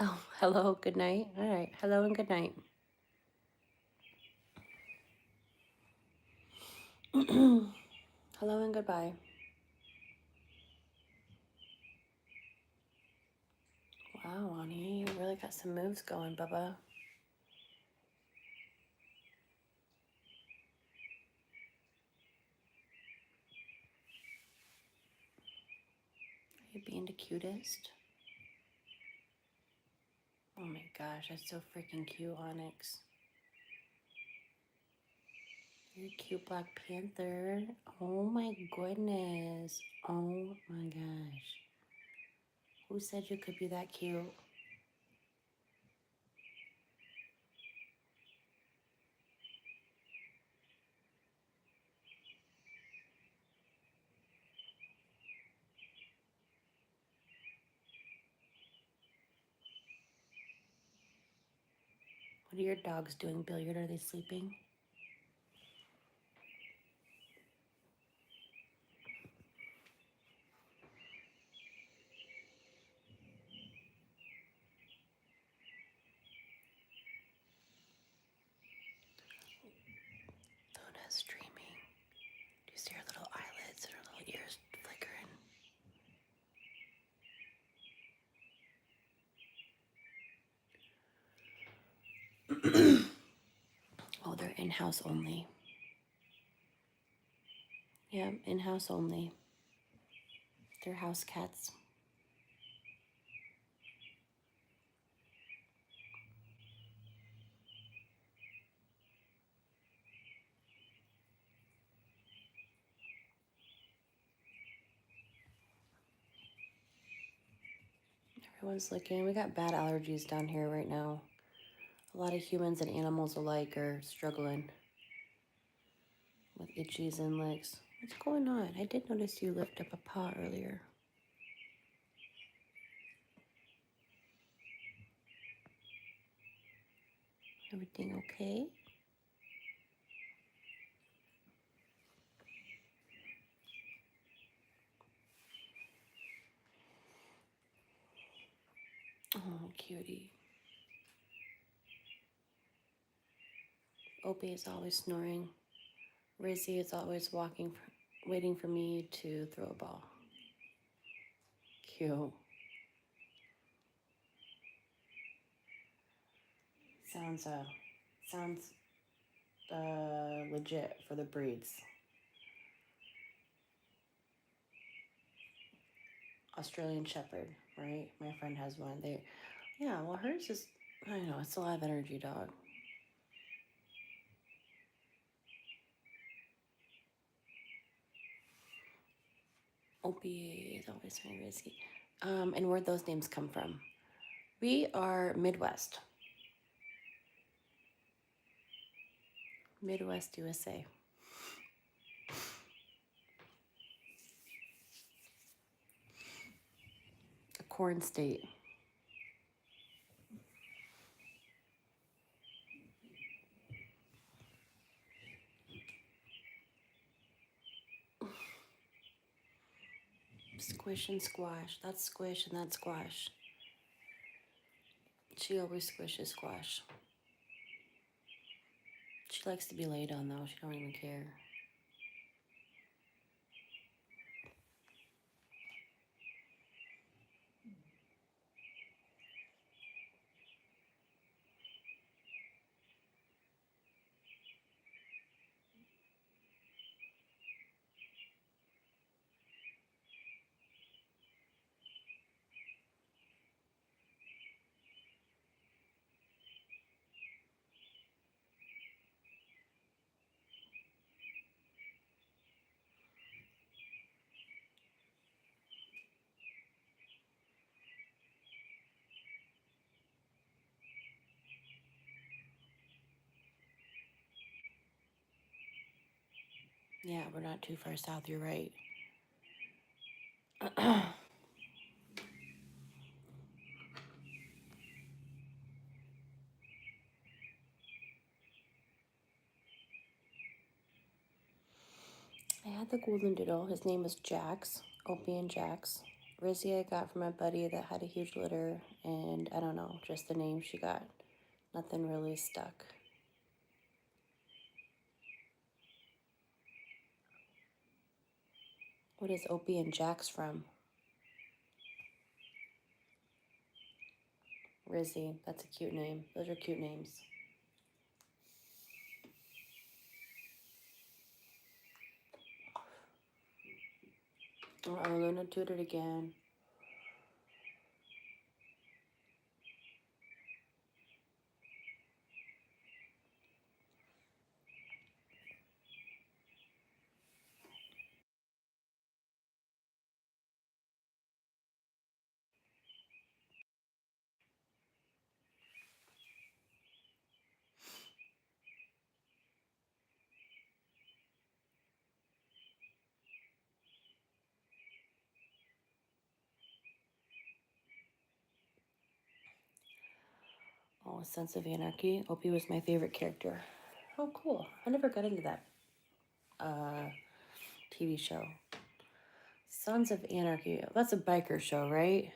Oh, hello, good night. All right, hello and good night. Hello and goodbye. Wow, Ani, you really got some moves going, Bubba. Are you being the cutest? Oh my gosh, that's so freaking cute, Onyx. You're a cute Black Panther. Oh my goodness. Oh my gosh. Who said you could be that cute? What are your dogs doing, Billiard? Are they sleeping? Luna's dreaming. Do you see her little eyelids and her little ears flickering? Oh, they're in-house only. Yeah, in-house only. They're house cats. Everyone's looking. We got bad allergies down here right now. A lot of humans and animals alike are struggling with itchies and legs. What's going on? I did notice you lift up a paw earlier. Everything okay? Oh, cutie. Opie is always snoring. Rizzy is always waiting for me to throw a ball. Cute. Sounds legit for the breeds. Australian Shepherd, right? My friend has one. Yeah, well, hers is, I don't know, it's a lot of energy, dog. Opie is always very risky. And where'd those names come from? We are Midwest. Midwest USA. A corn state. Squish and squash. That's squish and that's squash. She always squishes squash. She likes to be laid on though. She don't even care. Yeah, we're not too far south. You're right. I had the golden doodle. His name was Jax. Opie and Jax. Rizzy I got from a buddy that had a huge litter, and I don't know, just the name she got. Nothing really stuck. What is Opie and Jax from? Rizzy. That's a cute name. Those are cute names. Oh, Luna tooted again. Oh, Sense of Anarchy. Opie was my favorite character. Oh, cool. I never got into that TV show. Sons of Anarchy. That's a biker show, right?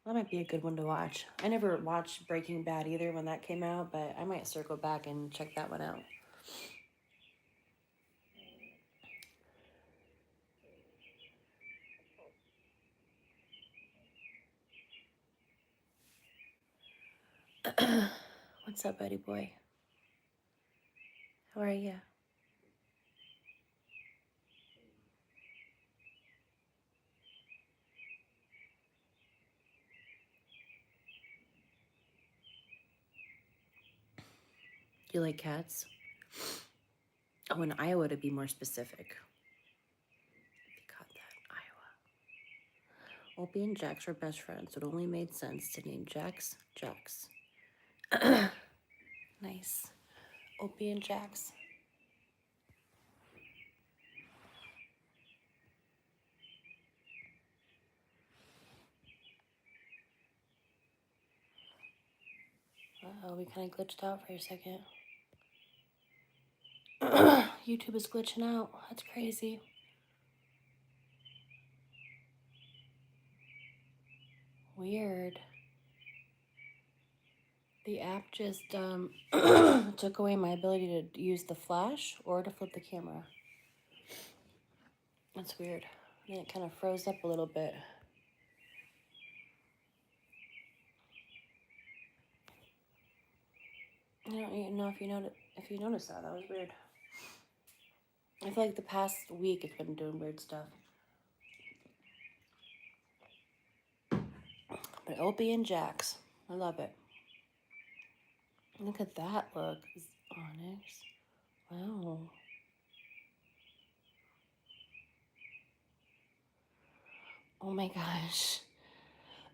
That might be a good one to watch. I never watched Breaking Bad either when that came out, but I might circle back and check that one out. What's up, buddy boy? How are you? You like cats? Oh, in Iowa to be more specific. Opie and Jax are best friends, so it only made sense to name Jax Jax. Nice. Opie and Jax. Uh-oh, we kind of glitched out for a second. YouTube is glitching out. That's crazy. Weird. The app just took away my ability to use the flash or to flip the camera. That's weird. And it kind of froze up a little bit. I don't even know if you noticed that. That was weird. I feel like the past week it's been doing weird stuff. But Opie and Jax, I love it. Look at that look. It's onyx. Wow. Oh my gosh.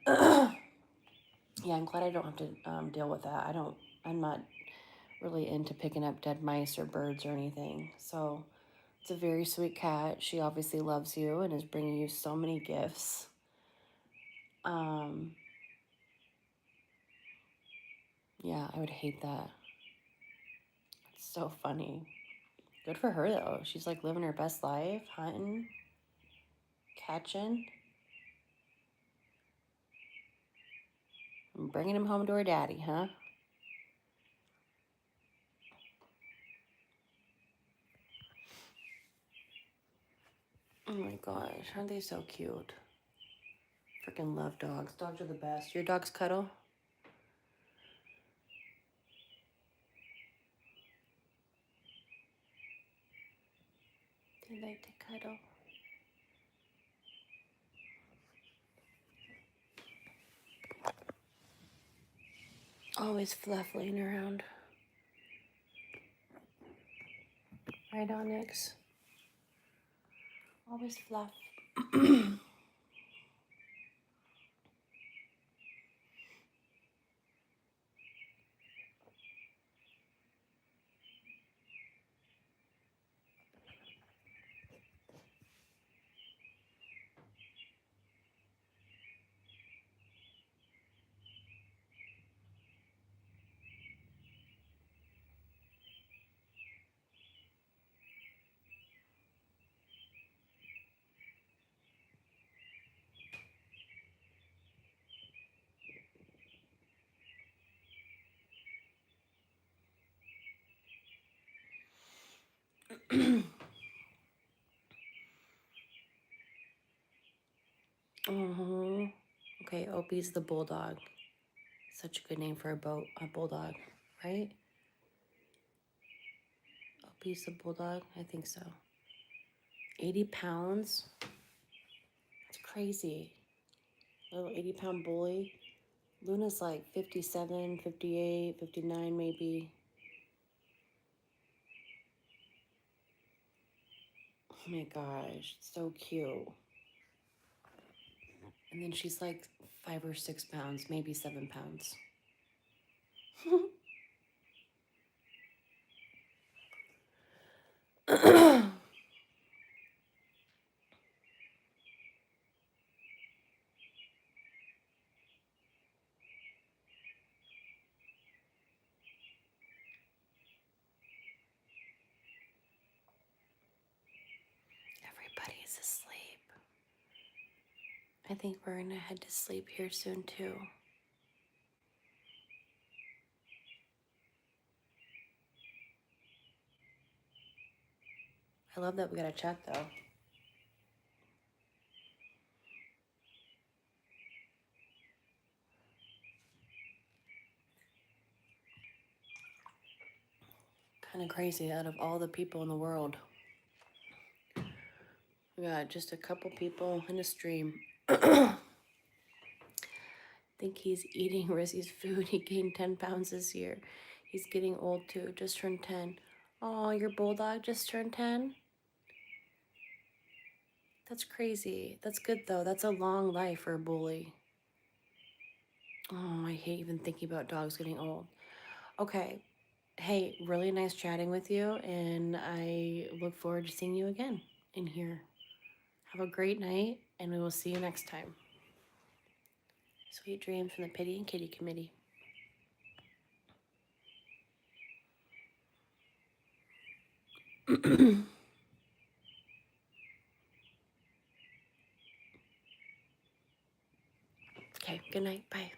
Yeah, I'm glad I don't have to deal with that. I'm not really into picking up dead mice or birds or anything. So it's a very sweet cat. She obviously loves you and is bringing you so many gifts. Yeah, I would hate that. It's so funny. Good for her though. She's like living her best life, hunting, catching, and bringing him home to her daddy, huh? Oh my gosh, aren't they so cute? Freaking love dogs. Dogs are the best. Your dogs cuddle? They like to cuddle. Always fluff laying around. Right, Onyx? Always fluff. Uh-huh. Okay, Opie's the bulldog. Such a good name for a bulldog, right? Opie's the bulldog? I think so. 80 pounds? It's crazy. Little 80-pound bully. Luna's like 57, 58, 59 maybe. Oh my gosh, so cute. And then she's like 5 or 6 pounds, maybe 7 pounds. Everybody's asleep. I think we're gonna head to sleep here soon too. I love that we got to chat though. Kind of crazy. Out of all the people in the world, we got just a couple people in a stream. I think he's eating Rizzy's food. He gained 10 pounds this year. He's getting old too. Just turned 10. Oh, your bulldog just turned 10? That's crazy. That's good though. That's a long life for a bully. Oh, I hate even thinking about dogs getting old. Okay. Hey, really nice chatting with you, and I look forward to seeing you again in here. Have a great night, and we will see you next time. Sweet dreams from the Pittie and Kittie Committee. Okay, good night. Bye.